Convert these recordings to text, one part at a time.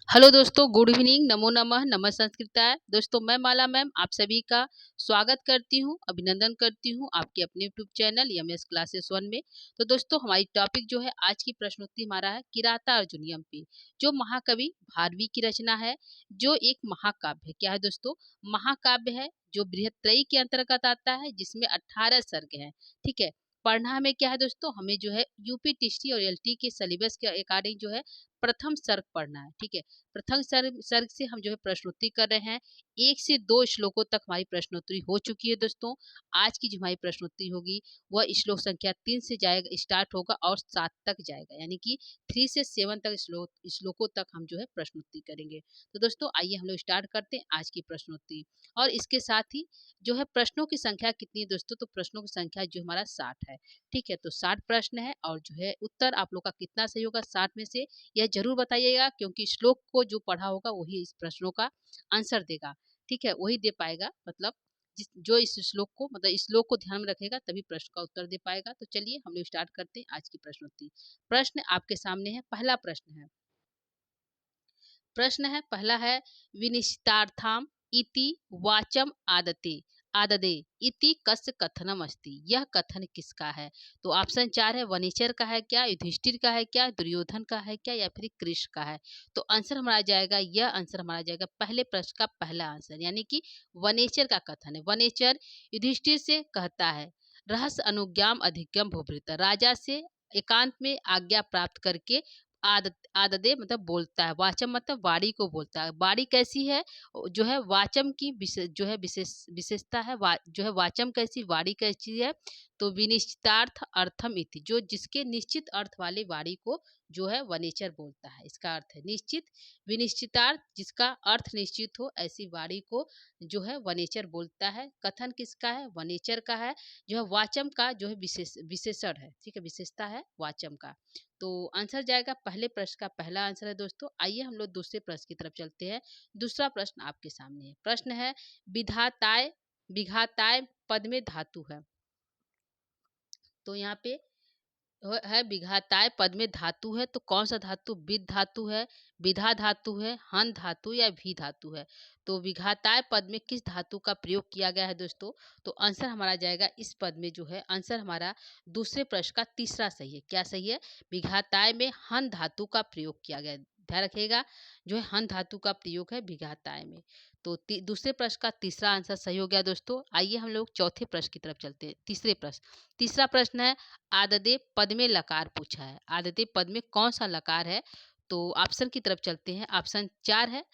Hello दोस्तों, good evening, नमो नमः, नमः संस्कृताय। दोस्तों, मैं माला मैम आप सभी का स्वागत करती हूँ, अभिनंदन करती हूँ आपके अपने यूट्यूब चैनल एमएस क्लासेस 1 में। तो दोस्तों, हमारी टॉपिक जो है आज की प्रश्नोत्तरी हमारा है किराता अर्जुन एमपी, जो महाकवि भारवी की रचना है, जो एक महाकाव्य है। क्या है दोस्तों? महाकाव्य है, जो बृहत्त्रयी के अंतर्गत आता है, जिसमें 18 सर्ग हैं। ठीक है। पढ़ना हमें क्या है दोस्तों? हमें जो है यूपी टीसी और एलटी के सिलेबस के अकॉर्डिंग जो है प्रथम सर्ग पढ़ना है। ठीक है। प्रथम सर्ग से हम जो है प्रश्नोत्तरी कर रहे हैं। 1 से 2 श्लोकों तक हमारी प्रश्नोत्तरी हो चुकी है दोस्तों। आज की जो हमारी प्रश्नोत्तरी होगी वह श्लोक संख्या 3 से जाएगा, स्टार्ट होगा और 7 तक जाएगा, यानी कि 3 से 7 तक श्लोकों तक हम जो है प्रश्नोत्तरी करेंगे। तो दोस्तों, आइए हम लोग स्टार्ट करते हैं आज की प्रश्नोत्तरी। और इसके साथ ही जो है प्रश्नों की संख्या कितनी है दोस्तों? तो प्रश्नों की संख्या जो हमारा 60 है। ठीक है। तो 60 प्रश्न है और जो है उत्तर आप लोग का कितना सही होगा 60 में से, यह जरूर बताइएगा, क्योंकि श्लोक को जो पढ़ा होगा वही इस प्रश्नों का आंसर देगा। ठीक है, वही दे पाएगा, मतलब जो इस श्लोक को, मतलब इस श्लोक को ध्यान में रखेगा तभी प्रश्न का उत्तर दे पाएगा। तो चलिए हम लोग स्टार्ट करते हैं आज की प्रश्नोत्तरी। प्रश्न आपके सामने है। पहला पहला है विनिश्चितार्थाम इति वाचम आदते आददे इति कस्य कथनम अस्ति। यह कथन किसका है? तो ऑप्शन 4 है, वनिचर का है क्या, युधिष्ठिर का है क्या, दुर्योधन का है क्या, या फिर कृष्ण का है। तो आंसर हमारा जाएगा, यह आंसर हमारा जाएगा पहले प्रश्न का पहला आंसर, यानी कि वनेचर का कथन है। वनेचर युधिष्ठिर से कहता है, रहस्य अनुज्ञाम अधिज्ञम भूभृत, राजा से एकांत में आज्ञा प्राप्त करके आददे मतलब बोलता है। वाचम मतलब वाणी को बोलता है। वाणी कैसी है? जो है वाचम की जो है विशेषता है। जो है वाचम कैसी, वाणी कैसी है? तो विनिश्चितार्थ अर्थम इति, जो जिसके निश्चित अर्थ वाली वाणी को जो है वनेचर बोलता है। इसका अर्थ है निश्चित, विनिश्चितार्थ जिसका अर्थ निश्चित हो, ऐसी वाणी को जो है वनेचर बोलता है। कथन किसका है? वनेचर का है। जो है वाचम का जो है विशेषण है। ठीक है, विशेषता है वाचम का। तो आंसर जाएगा पहले प्रश्न का पहला आंसर है दोस्तों। आइए हम लोग दूसरे प्रश्न की तरफ चलते हैं। दूसरा प्रश्न आपके सामने है। प्रश्न है विधाताय विघाताय पद में धातु है। तो यहाँ पे है विघाताय पद में धातु है, तो कौन सा धातु? विद धातु है, विधा धातु है, हन धातु या भी धातु है। तो विघाताय पद में किस धातु का प्रयोग किया गया है दोस्तों? तो आंसर हमारा जाएगा इस पद में जो है, आंसर हमारा दूसरे प्रश्न का तीसरा सही है। क्या सही है? विघाताय में हन धातु का प्रयोग किया गया है। ध्यान रखिएगा, जो है हन धातु का प्रयोग है विघाताय में। तो दूसरे प्रश्न का तीसरा आंसर सही हो गया दोस्तों। आइए हम लोग चौथे प्रश्न की तरफ चलते हैं। तीसरा प्रश्न है आददे पद में लकार पूछा है। आददे पद में कौन सा लकार है? तो ऑप्शन की तरफ चलते हैं। ऑप्शन 4 है,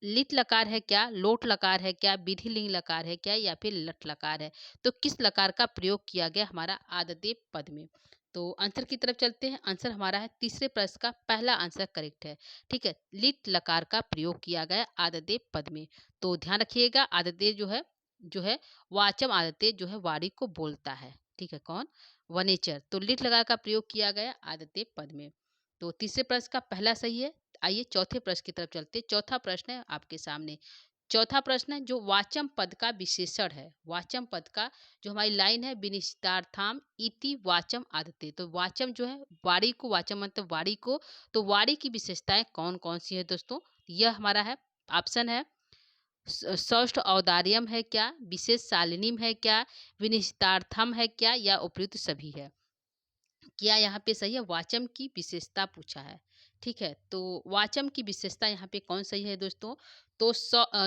लिट लकार है क्या, लोट लकार है क्या, विधिलिंग लकार है क्या, या फिर लट लकार है। तो किस लकार का प्रयोग किया गया हमारा आददे पद में? तो आंसर की तरफ चलते हैं। आंसर हमारा है तीसरे प्रश्न का पहला आंसर करेक्ट है। ठीक है, लिट लकार का प्रयोग किया गया आददे पद में। तो ध्यान रखिएगा, आददे जो है वाचम आदते जो है वाणी को बोलता है। ठीक है, कौन? वनेचर। तो लिट लगा का प्रयोग किया गया आदते पद में। तो तीसरे प्रश्न का पहला सही है। आइए चौथे प्रश्न की तरफ चलते। चौथा प्रश्न है आपके सामने। चौथा प्रश्न है जो वाचम पद का विशेषण है। वाचम पद का जो हमारी लाइन है, विनिश्चितार्थाम इति वाचम आदते। तो वाचम जो है वाणी को, वाचम मतलब वाणी को, तो वाणी की विशेषताएं कौन कौन सी है दोस्तों? यह हमारा है, ऑप्शन है षष्ठ औदार्यम है क्या, विशेष शालिनीम है क्या, विनिश्चितार्थम है क्या, या उपयुक्त सभी है। क्या यहाँ पे सही है? वाचम की विशेषता पूछा है। ठीक है, तो वाचम की विशेषता यहाँ पे कौन सही है दोस्तों? तो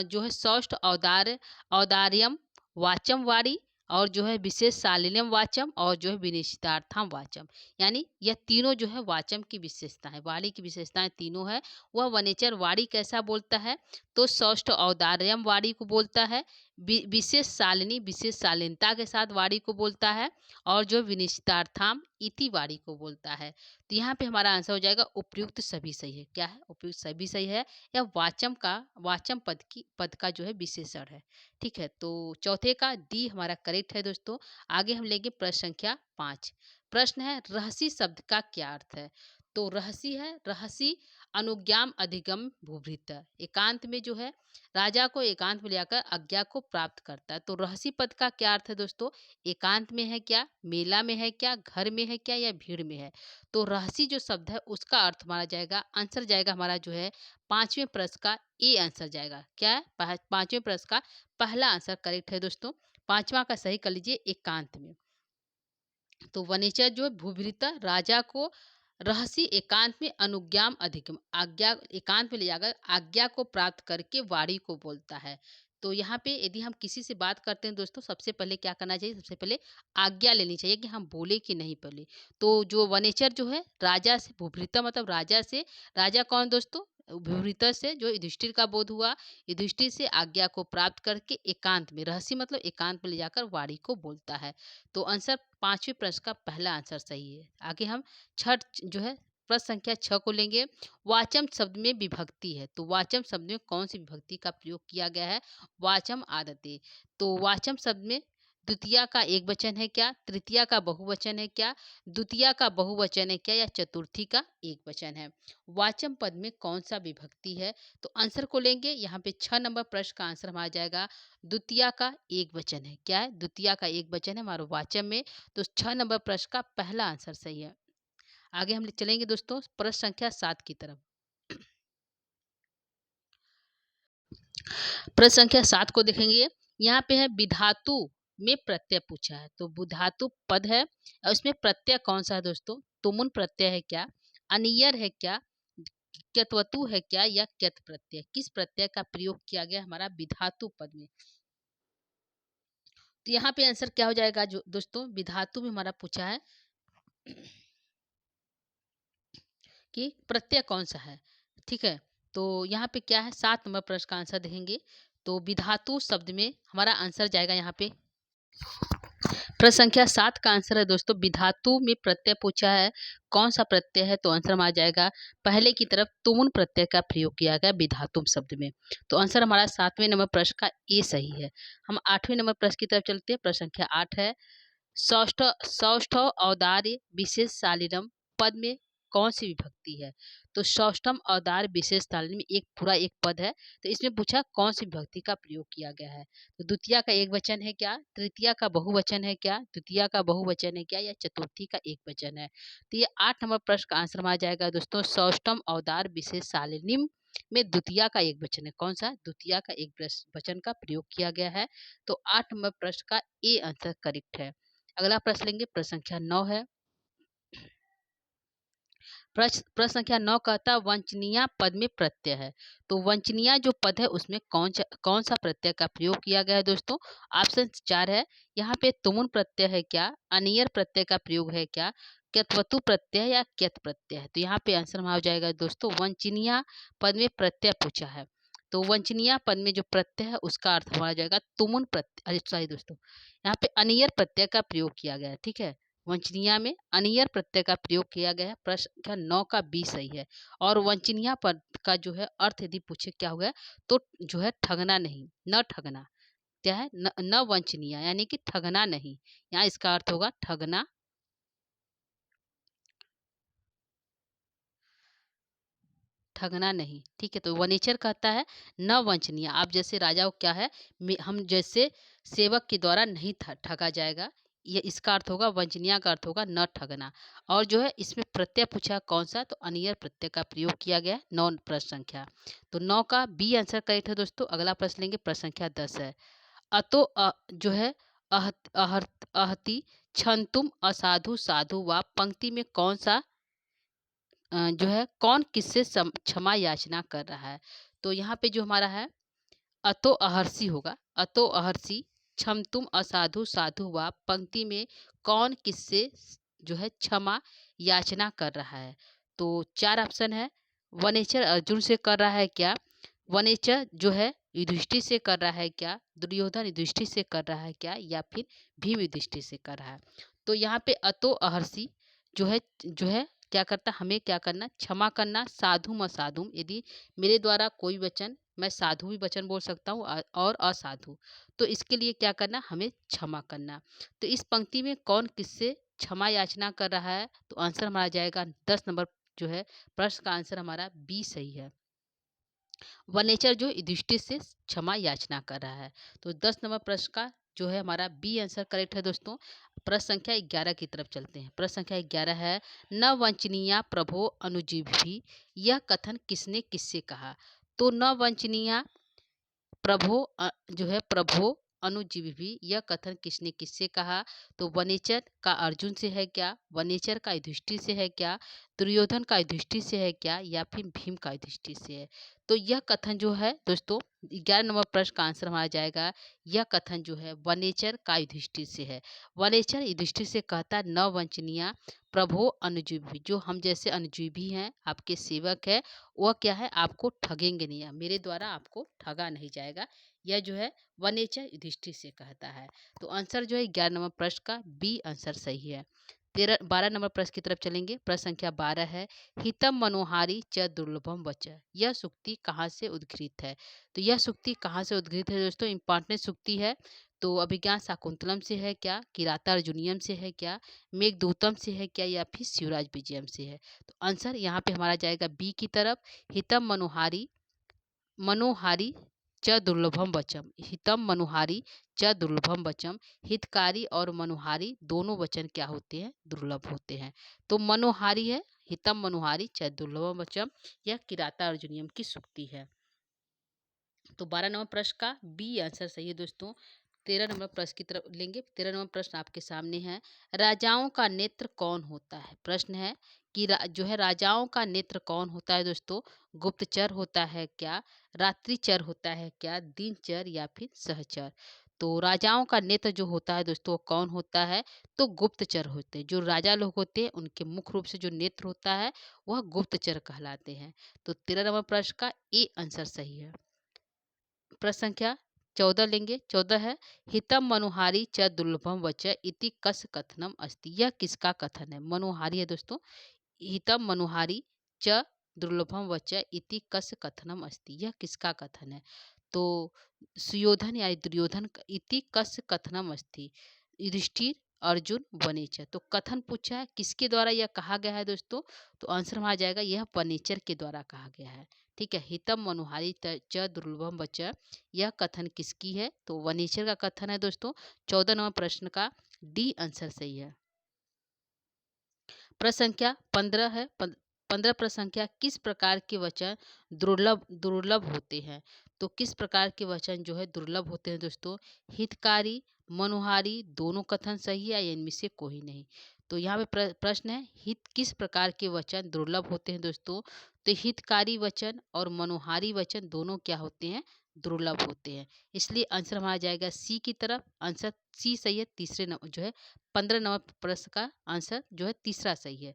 जो है षष्ठ औदार्यम वाचम वाणी, और जो है विशेष शालिनम वाचम, और जो है विनिश्चितार्थम वाचम, यानी यह तीनों जो है वाचम की विशेषता है। वाणी की विशेषताएं तीनों है। वह वनेचर वाणी कैसा बोलता है? तो षष्ठ औदार्यम वाणी को बोलता है, विशेष शालिनी विशेष शालीनता के साथ वाणी को बोलता है, और जो विनिश्चितार्थाम इति वाणी को बोलता है। तो यहाँ पे हमारा आंसर हो जाएगा उपयुक्त सभी सही है। क्या है? उपयुक्त सभी सही है, या वाचम पद का जो है विशेषण है। ठीक है, तो चौथे का डी हमारा करेक्ट है दोस्तों। आगे हम लेंगे प्रश्न संख्या 5। प्रश्न है रहसी शब्द का क्या अर्थ है? तो रहसी है, रहसी अनुज्ञाम अधिगम भूभृत। एकांत में जो है राजा को एकांत में ले जाकर आज्ञा को प्राप्त करता है। तो रहसी पद का क्या अर्थ है दोस्तों? एकांत में है क्या, मेला में है क्या, घर में है क्या, या भीड़ में है? तो रहसी जो शब्द है उसका अर्थ माना जाएगा, आंसर जाएगा हमारा जो है पांचवें प्रश्न का ए आंसर जाएगा। क्या है? पांचवें प्रश्न का पहला आंसर करेक्ट है दोस्तों। पांचवा का सही कर लीजिए एकांत में। तो वनेचर जो भूभृता राजा को रहसी एकांत में अनुज्ञाम अधिगम आज्ञा एकांत में ले जाकर आज्ञा को प्राप्त करके वाणी को बोलता है। तो यहाँ पे यदि हम किसी से बात करते हैं दोस्तों, सबसे पहले क्या करना चाहिए? सबसे पहले आज्ञा लेनी चाहिए कि हम बोले कि नहीं बोले। तो जो वनेचर जो है राजा से भूभृता मतलब राजा से, राजा कौन दोस्तों? भूभृता से जो युधिष्ठिर का बोध हुआ, युधिष्ठिर से आज्ञा को प्राप्त करके एकांत में, रहसी मतलब एकांत में ले जाकर वाणी को बोलता है। तो आंसर पांचवें प्रश्न का पहला आंसर सही है। आगे हम छठ जो है प्रश्न संख्या 6 को लेंगे। वाचम शब्द में विभक्ति है, तो वाचम शब्द में कौन सी विभक्ति का प्रयोग किया गया है? वाचम आदते। तो वाचम शब्द में द्वितीया का एक वचन है क्या, तृतीया का बहुवचन है क्या, द्वितीया का बहुवचन है क्या, या चतुर्थी का एक वचन है? वाचम पद में कौन सा विभक्ति है? तो आंसर को लेंगे यहाँ पे 6 नंबर प्रश्न का आंसर हमारा जाएगा द्वितीया का एक वचन है। क्या है? द्वितीया का एक वचन है हमारे वाचम में। तो 6 नंबर प्रश्न का पहला आंसर सही है। आगे हम चलेंगे दोस्तों प्रश्न संख्या 7 की तरफ। प्रश्न संख्या 7 को देखेंगे। यहाँ पे है विधातु में प्रत्यय पूछा है। तो विधातु पद है और इसमें प्रत्यय कौन सा है दोस्तों? तुमुन प्रत्यय है क्या, अनियर है क्या, क्यत्वतु है क्या, या क्यत प्रत्यय? किस प्रत्यय का प्रयोग किया गया हमारा विधातु पद में? तो यहाँ पे आंसर क्या हो जाएगा जो दोस्तों? विधातु में हमारा पूछा है कि प्रत्यय कौन सा है। ठीक है, तो यहाँ पे क्या है 7 नंबर प्रश्न का आंसर देखेंगे। तो विधातु शब्द में हमारा आंसर जाएगा यहाँ पे प्रश्न संख्या 7 का आंसर है दोस्तों विधातु में प्रत्यय पूछा है, कौन सा प्रत्यय है? तो आंसर हमारा जाएगा पहले की तरफ तुमुन प्रत्यय का प्रयोग किया गया विधातु शब्द में। तो आंसर हमारा 7वें नंबर प्रश्न का ए सही है। हम 8वें नंबर प्रश्न की तरफ चलते हैं। प्रश्न संख्या 8 है सौष्ठ सौष्ठ औदार्य विशेष शालीनम पद में कौन सी विभक्ति है? तो सौष्ठम औदार्य विशेष शालीनम एक पूरा एक पद है। तो इसमें पूछा कौन सी विभक्ति का प्रयोग किया गया है? तो द्वितीया का एक वचन है क्या, तृतीया का बहुवचन है क्या, द्वितीया का बहुवचन है क्या, या चतुर्थी का एक वचन है? तो ये 8 नंबर प्रश्न का आंसर आ जाएगा दोस्तों सौष्ठम औदार्य विशेष शालीनम में द्वितीया का एक वचन है। कौन सा? द्वितीया का एक वचन का प्रयोग किया गया है। तो 8 नंबर प्रश्न का ए आंसर करेक्ट है। अगला प्रश्न लेंगे। प्रश्न संख्या 9 है। प्रश्न संख्या 9 कहता वंचनीय पद में प्रत्यय है। तो वंचनीय जो पद है उसमें कौन सा प्रत्यय का प्रयोग किया गया है दोस्तों? ऑप्शन 4 है। यहाँ पे तुमुन प्रत्यय है क्या, अनियर प्रत्यय का प्रयोग है क्या, क्यत्वतु प्रत्यय या क्यत प्रत्यय है? तो यहाँ पे आंसर हो जाएगा दोस्तों वंचनीय पद में प्रत्यय पूछा है। तो वंचनीय पद में जो प्रत्यय है उसका अर्थ हो जाएगा तुमुन प्रत्यय, अरे सॉरी दोस्तों, यहाँ पे अनियर प्रत्यय का प्रयोग किया गया है। ठीक है, वंचनीय में अनियर प्रत्यय का प्रयोग किया गया है। प्रश्न संख्या 9 का बी सही है। और वंचनीय पद का जो है अर्थ यदि पूछे क्या होगा तो जो है ठगना नहीं, न ठगना। क्या है? न वंचनीय यानी कि ठगना नहीं। यहाँ इसका अर्थ होगा ठगना, ठगना नहीं। ठीक है, तो वनेचर कहता है न वंचनीय। आप जैसे राजा को क्या है, हम जैसे सेवक के द्वारा नहीं ठगा जाएगा। ये इसका अर्थ होगा वंचनीय का अर्थ होगा न ठगना। और जो है इसमें प्रत्यय पूछा कौन सा? तो अनियर प्रत्यय का प्रयोग किया गया है 9 प्रश्न संख्या। तो 9 का बी आंसर करेक्ट है दोस्तों। अगला प्रश्न लेंगे। प्रश्न संख्या 10 है अतो जो है अहति क्षंतुम असाधु साधु व पंक्ति में कौन सा जो है कौन किससे क्षमा याचना कर रहा है? तो यहाँ पे जो हमारा है अतो अहर्षि होगा। अतो अहर्षि क्षमतुम असाधु साधु व पंक्ति में कौन किससे जो है क्षमा याचना कर रहा है? तो 4 ऑप्शन है। वनेचर अर्जुन से कर रहा है क्या, वनेचर जो है युधिष्ठिर से कर रहा है क्या, दुर्योधन युधिष्ठिर से कर रहा है क्या, या फिर भीम युधिष्ठिर से कर रहा है? तो यहाँ पे अतो अहर्षि जो है क्या करता, हमें क्या करना, क्षमा करना। साधुम असाधुम, यदि मेरे द्वारा कोई वचन, मैं साधु भी वचन बोल सकता हूँ और असाधु, तो इसके लिए क्या करना, हमें क्षमा करना। तो इस पंक्ति में कौन किससे क्षमा याचना कर रहा है? तो आंसर हमारा जाएगा 10 नंबर जो है प्रश्न का आंसर हमारा बी सही है। वनेचर जो युधिष्ठिर से क्षमा याचना कर रहा है। तो 10 नंबर प्रश्न का जो है हमारा बी आंसर करेक्ट है दोस्तों। प्रश्न संख्या 11 की तरफ चलते हैं। प्रश्न संख्या 11 है, न वंचनीया प्रभो अनुजीव भी, यह कथन किसने किससे कहा। तो न वंचनीया प्रभो जो है प्रभो अनुजीवी, यह कथन किसने किससे कहा। तो वनेचर का अर्जुन से है क्या, वनेचर का युधिष्ठिर से है क्या, दुर्योधन का युधिष्ठिर से है क्या, या फिर भीम का युधिष्ठिर से है। तो यह कथन जो है दोस्तों 11 नंबर प्रश्न का आंसर हमारा जाएगा, यह कथन जो है वनेचर का युधिष्ठिर से है। वनेचर युधिष्ठिर से कहता है, न वंचनीय प्रभो अनुजीवी, जो हम जैसे अनुजीवी हैं, आपके सेवक है, वह क्या है, आपको ठगेंगे नहीं, मेरे द्वारा आपको ठगा नहीं जाएगा। यह जो है वनेचर युधिष्ठिर से कहता है। तो आंसर जो है 11 नंबर प्रश्न का बी आंसर सही है। 12 नंबर प्रश्न की तरफ चलेंगे। प्रश्न संख्या 12 है, हितम मनोहारी च दुर्लभम वच, यह सूक्ति कहाँ से उद्घृत है। तो यह सूक्ति कहाँ से उद्घृत है दोस्तों, इंपॉर्टेंट सूक्ति है। तो अभिज्ञान शाकुंतलम से है क्या, किराता अर्जुनियम से है क्या, मेघदूतम से है क्या, या फिर शिवराज विजयम से है। तो आंसर यहाँ पे हमारा जाएगा बी की तरफ, हितम मनोहारी मनोहारी च दुर्लभम वचम। हितम मनोहारी च दुर्लभम वचम, हितकारी और मनोहारी दोनों वचन क्या होते हैं, दुर्लभ होते हैं। तो मनोहारी है, हितम मनोहारी च दुर्लभम वचम, यह किराता अर्जुनियम की सूक्ति है। तो 12 नंबर प्रश्न का बी आंसर सही है दोस्तों। 13 नंबर प्रश्न की तरफ लेंगे। 13 नंबर प्रश्न आपके सामने है, राजाओं का नेत्र कौन होता है। प्रश्न है कि जो है राजाओं का नेत्र कौन होता है दोस्तों, गुप्तचर होता है क्या, रात्रिचर होता है क्या, दिनचर या फिर सहचर। तो राजाओं का नेत्र जो होता है दोस्तों कौन होता है, तो गुप्तचर होते हैं। जो राजा लोग होते हैं उनके मुख्य रूप से जो नेत्र होता है वह गुप्तचर कहलाते हैं। तो 13 नंबर प्रश्न का ए आंसर सही है। प्रश्न संख्या 14 लेंगे। 14 है, हितम मनोहारी च दुर्लभम वच इति कस कथनम अस्ति, यह किसका कथन है। मनोहारी है दोस्तों, हितम मनोहारी च दुर्लभम वच इति कस कथनम अस्ति, यह किसका कथन है। तो सुयोधन या दुर्योधन इति कस कथनम अस्ति, युधिष्ठिर अर्जुन वनेचर। तो कथन पूछा है किसके द्वारा यह कहा गया है दोस्तों, तो आंसर में आ जाएगा यह वनेचर के द्वारा कहा गया है। ठीक है, हितम मनोहारी च दुर्लभम वच, यह कथन किसकी है, तो वनेचर का कथन है दोस्तों। 14 नंबर प्रश्न का डी आंसर सही है। प्रश्न संख्या 15 है। 15 प्रश्न संख्या, किस प्रकार के वचन दुर्लभ दुर्लभ होते हैं। तो किस प्रकार के वचन जो है दुर्लभ होते हैं दोस्तों, हितकारी मनोहारी दोनों कथन सही है या इनमें से कोई नहीं। तो यहाँ पे प्रश्न है, हित किस प्रकार के वचन दुर्लभ होते हैं दोस्तों, तो हितकारी वचन और मनोहारी वचन दोनों क्या होते हैं, दुर्लभ होते हैं। इसलिए आंसर हमारा जाएगा सी की तरफ, आंसर सी सही है। तीसरे नंबर जो है 15 नंबर प्रश्न का आंसर जो है तीसरा सही है।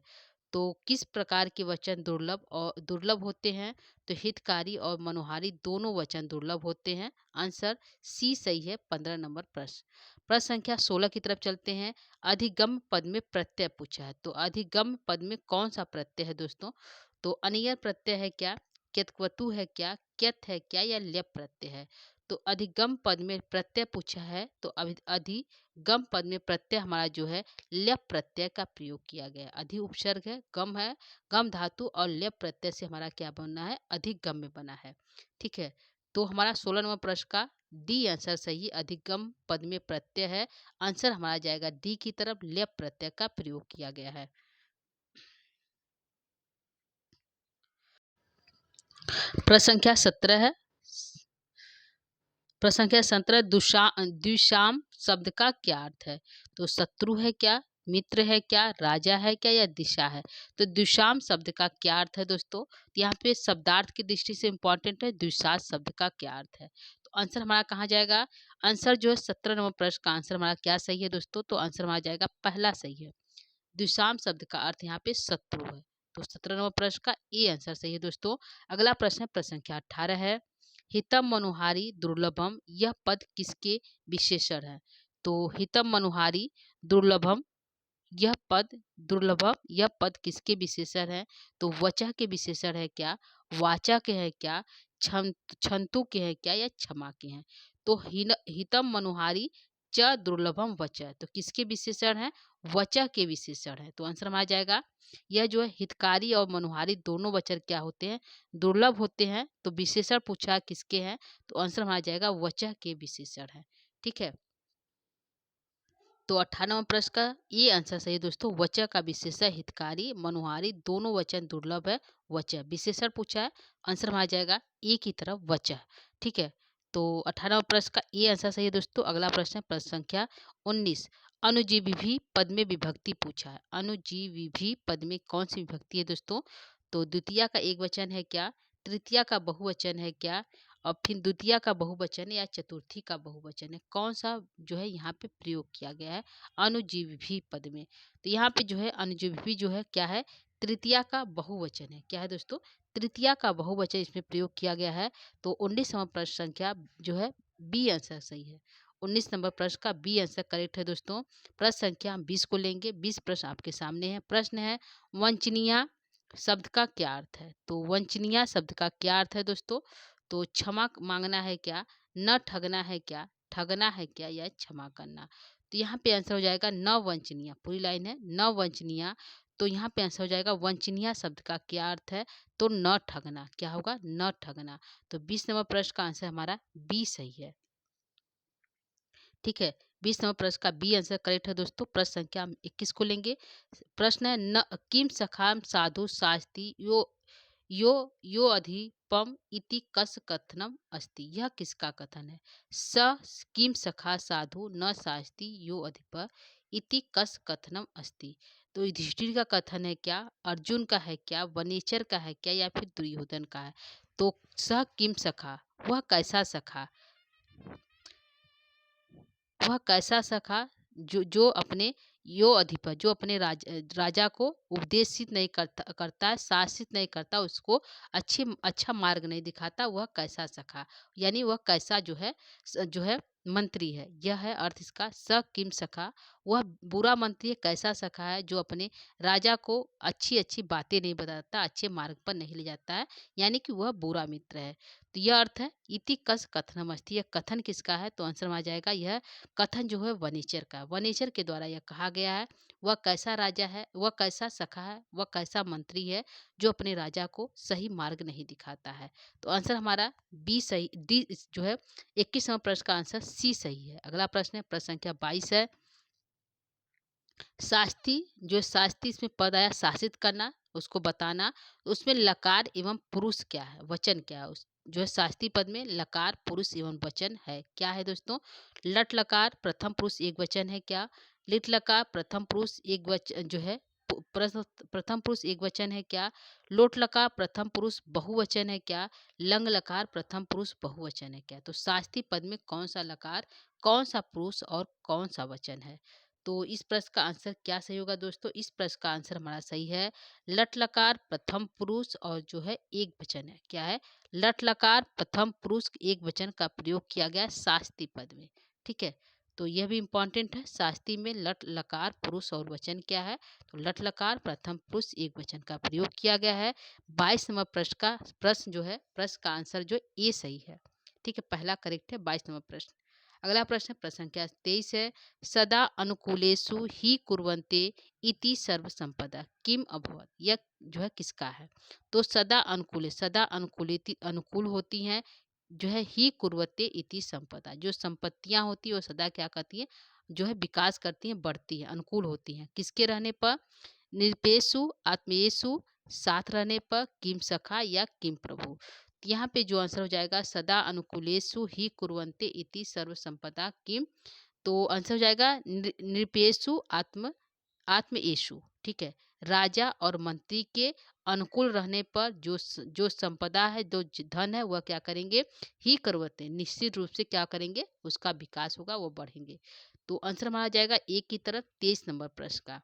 तो किस प्रकार के वचन दुर्लभ होते हैं, तो हितकारी और मनोहारी दोनों वचन दुर्लभ होते हैं। आंसर सी सही है 15 नंबर प्रश्न। प्रश्न संख्या 16 की तरफ चलते हैं। अधिगम पद में प्रत्यय पूछा है। तो अधिगम पद में कौन सा प्रत्यय है दोस्तों, तो अनियर प्रत्यय है क्या, क्यत्वतु है क्या, क्यत है क्या, या ल्यप प्रत्यय है। तो अधिगम पद में प्रत्यय पूछा है, तो अधिगम पद में प्रत्यय हमारा जो है ल्यप प्रत्यय का प्रयोग किया गया है। अधि उपसर्ग है, गम है, गम धातु और ल्यप प्रत्यय से हमारा क्या बना है, अधिगम में बना है। ठीक है, तो हमारा 16 नंबर प्रश्न का डी आंसर सही, अधिगम पद में प्रत्यय है। आंसर हमारा जाएगा डी की तरफ, ल्यप प्रत्यय का प्रयोग किया गया है। प्रश्न संख्या 17 है। प्रश्न संख्या 17, द्विशाम शब्द का क्या अर्थ है। तो शत्रु है क्या, मित्र है क्या, राजा है क्या, या दिशा है। तो द्विशाम शब्द का क्या अर्थ है दोस्तों, यहाँ पे शब्दार्थ की दृष्टि से इंपॉर्टेंट है, द्विशात शब्द का क्या अर्थ है। तो आंसर हमारा कहाँ जाएगा, आंसर जो है 17 नंबर प्रश्न का आंसर हमारा क्या सही है दोस्तों, तो आंसर हमारा जाएगा पहला सही है। द्विशाम शब्द का अर्थ यहाँ पे शत्रु है। तो 17 नंबर प्रश्न का ए आंसर सही है दोस्तों। अगला प्रश्न है प्रश्न संख्या 18 है, हितम मनोहारी दुर्लभम, यह पद किसके विशेषण है। तो हितम मनोहारी दुर्लभम, यह पद दुर्लभम, यह पद किसके विशेषण है, तो वचः के विशेषण है क्या, वाचा के है क्या, छंतु के है क्या, या क्षमा के हैं। तो हितम मनोहारी च दुर्लभम वच, तो किसके विशेषण है? वच के विशेषण है। तो आंसर हमारा जाएगा, यह जो है हितकारी और मनुहारी दोनों वचन क्या होते हैं? दुर्लभ होते हैं। तो विशेषण पूछा किसके हैं? तो आंसर हमारा जाएगा वच के विशेषण है। ठीक है, तो 98वां प्रश्न का ये आंसर सही है दोस्तों। वच का विशेषण हितकारी मनुहारी दोनों वचन दुर्लभ है। वच विशेषण पूछा है, आंसर हमारा जाएगा एक ही तरफ वच। ठीक है, तो 98वां प्रश्न का ये आंसर सही है दोस्तों। अगला प्रश्न है प्रश्न संख्या 19। अनुजीवी पद में विभक्ति पूछा है। अनुजीवी पद में कौन सी विभक्ति है दोस्तों? तो द्वितीया का एक वचन है क्या? तृतीया का बहुवचन है क्या? और फिर द्वितीया का बहुवचन है या चतुर्थी का बहुवचन है? कौन सा जो है यहाँ पे प्रयोग किया गया है अनुजीवी पद में? तो यहाँ पे जो है अनुजीवी जो है क्या है? तृतीया का बहुवचन है। क्या है दोस्तों? तृतीया का बहुवचन इसमें प्रयोग किया गया है। तो 19वां प्रश्न संख्या जो है बी आंसर सही है। 19 नंबर प्रश्न का बी आंसर करेक्ट है दोस्तों। प्रश्न संख्या हम 20 को लेंगे। 20 प्रश्न आपके सामने है। प्रश्न है वंचनीय शब्द का क्या अर्थ है? तो वंचनीय शब्द का क्या अर्थ है दोस्तों? तो क्षमा मांगना है क्या? न ठगना है क्या? ठगना है क्या या क्षमा करना? तो यहाँ पे आंसर हो जाएगा न वंचनीय। पूरी लाइन है न वंचनीय। तो यहाँ पे आंसर हो जाएगा वंचनीय शब्द का क्या अर्थ है? तो न ठगना। क्या होगा? न ठगना। तो 20 नंबर प्रश्न का आंसर हमारा बी सही है। ठीक है, 20 नंबर प्रश्न का बी आंसर करेक्ट है दोस्तों। प्रश्न संख्या हम 21 को लेंगे। प्रश्न है न किम सखाम साधु शास्ति यो यो यो अधिपम इति कस कथनम अस्ति। यह किसका कथन है? स किम सखा साधु न शास्ति यो अधिप इति कस कथनम अस्ति। तो युधिष्ठिर का कथन है क्या? अर्जुन का है क्या? वनेचर का है क्या या फिर दुर्योधन का है? तो स किम सखा, वह कैसा सखा? वह कैसा सखा जो अपने यो अधिपति जो अपने राजा को उपदेशित नहीं करता, शासित नहीं करता, उसको अच्छा मार्ग नहीं दिखाता, वह कैसा सखा? यानी वह कैसा जो है मंत्री है। यह है अर्थ इसका। स किम सखा, वह बुरा मंत्री है। कैसा सखा है? जो अपने राजा को अच्छी अच्छी बातें नहीं बताता, अच्छे मार्ग पर नहीं ले जाता है, यानी कि वह बुरा मित्र है। तो यह अर्थ है इति कस कथनम अस्ति। यह कथन किसका है? तो आंसर में आ जाएगा यह कथन जो है वनेचर का। वनेचर के द्वारा यह कहा गया है। वह कैसा राजा है? वह कैसा सखा है? वह कैसा मंत्री है जो अपने राजा को सही मार्ग नहीं दिखाता है? तो आंसर हमारा बी सही, डी जो है 21वां प्रश्न का आंसर सी सही है। अगला प्रश्न है प्रश्न संख्या 22 है। शास्ति जो शास्ति इसमें पद आया शासित करना, उसको बताना। उसमें लकार एवं पुरुष क्या है? वचन क्या है? उस जो है शास्ति पद में लकार पुरुष एवं वचन है। क्या है दोस्तों? लट लकार प्रथम पुरुष एक वचन है क्या? लिट लकार प्रथम पुरुष एक वचन जो है प्रथम पुरुष एक वचन है क्या? लोट लकार प्रथम पुरुष बहुवचन है क्या? लंग लकार प्रथम पुरुष बहुवचन है क्या? तो शास्ति पद में कौन सा लकार, कौन सा पुरुष और कौन सा वचन है? तो इस प्रश्न का आंसर क्या सही होगा दोस्तों? इस प्रश्न का आंसर हमारा सही है लट लकार प्रथम पुरुष और जो है एक वचन है। क्या है? लट लकार प्रथम पुरुष एक वचन का प्रयोग किया गया शास्ति पद में। ठीक है, तो यह भी इम्पोर्टेंट है। शास्ति में लट लकार पुरुष और वचन क्या है? तो लट लकार प्रथम पुरुष एक वचन का प्रयोग किया गया है। 22 नंबर प्रश्न जो है प्रश्न का आंसर जो ए सही है। ठीक है, पहला करेक्ट है 22 नंबर प्रश्न। अगला प्रश्न प्रश्न संख्या 23 है। सदा अनुकूलेषु ही कुर्वन्ते इति सर्व संपदा किम अभवत। यह जो है किसका है? तो सदा अनुकूले, सदा अनुकूलित अनुकूल होती हैं जो है ही कुर्वते इति संपदा। जो संपत्तियां होती है वो सदा क्या करती है? जो है विकास करती हैं, बढ़ती है, अनुकूल होती हैं। किसके रहने पर? निरपेशु आत्मेयु, साथ रहने पर, किम सखा या किम प्रभु। यहाँ पे जो आंसर हो जाएगा सदा अनुकूलेषु ही कुर्वन्ते इति सर्व संपदा किम। तो आंसर हो जाएगा निरपेशु आत्मेषु। ठीक है, राजा और मंत्री के अनुकूल रहने पर जो संपदा है, जो धन है, वह क्या करेंगे? ही करवते, निश्चित रूप से क्या करेंगे? उसका विकास होगा, वो बढ़ेंगे। तो आंसर माना जाएगा एक की तरफ 23 नंबर प्रश्न का।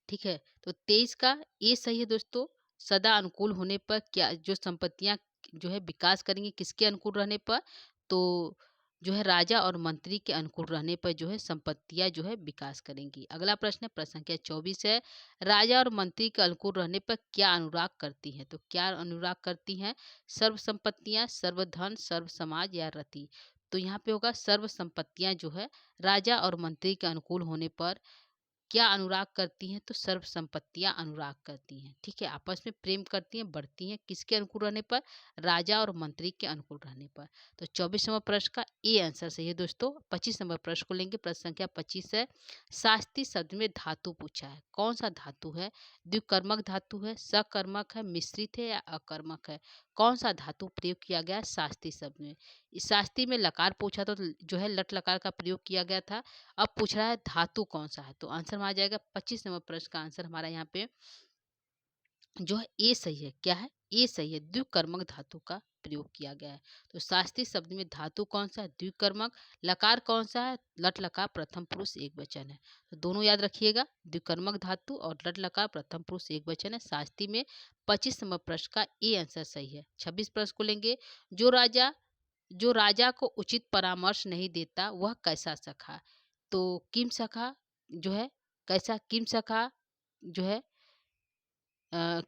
ठीक है, तो 23 का ये सही है दोस्तों। सदा अनुकूल होने पर क्या जो संपत्तियां जो है विकास करेंगी, किसके अनुकूल रहने पर? तो जो है राजा और मंत्री के अनुकूल रहने पर जो है संपत्तियां जो है विकास करेंगी। अगला प्रश्न है प्रश्न संख्या 24 है। राजा और मंत्री के अनुकूल रहने पर क्या अनुराग करती हैं? तो क्या अनुराग करती हैं? सर्व संपत्तियां, सर्व धन, सर्व समाज या रति। तो यहाँ पे होगा सर्व संपत्तियां जो है राजा और मंत्री के अनुकूल होने पर क्या अनुराग करती हैं? तो सर्व संपत्तियां अनुराग करती हैं। ठीक है, आपस में प्रेम करती हैं, बढ़ती हैं, किसके अनुकूल रहने पर? राजा और मंत्री के अनुकूल रहने पर। तो 24 नंबर प्रश्न का ए आंसर सही है दोस्तों। 25 नंबर प्रश्न को लेंगे। प्रश्न संख्या 25 है, शास्त्री शब्द में धातु पूछा है, कौन सा धातु है? द्विकर्मक धातु है, सकर्मक है, मिश्रित है या अकर्मक है? कौन सा धातु प्रयोग किया गया है शास्त्री शब्द में? इस शास्त्री में लकार पूछा तो जो है लट लकार का प्रयोग किया गया था। अब पूछ रहा है धातु कौन सा है, तो आंसर में आ जाएगा 25 नंबर प्रश्न का आंसर हमारा यहाँ पे जो है ए सही है। क्या है? ए सही है, द्विकर्मक धातु का प्रयोग किया गया है। तो शास्त्रीय शब्द में धातु कौन सा है? द्विकर्मक। लकार कौन सा है? लट लकार प्रथम पुरुष एक वचन है। तो दोनों याद रखिएगा, द्विकर्मक धातु और लट लकार प्रथम पुरुष एक वचन है शास्त्री में। 25 नंबर प्रश्न का ए आंसर सही है। 26 प्रश्न को लेंगे। जो राजा को उचित परामर्श नहीं देता वह कैसा सखा? तो किम सखा जो है कैसा? किम सखा जो है अ,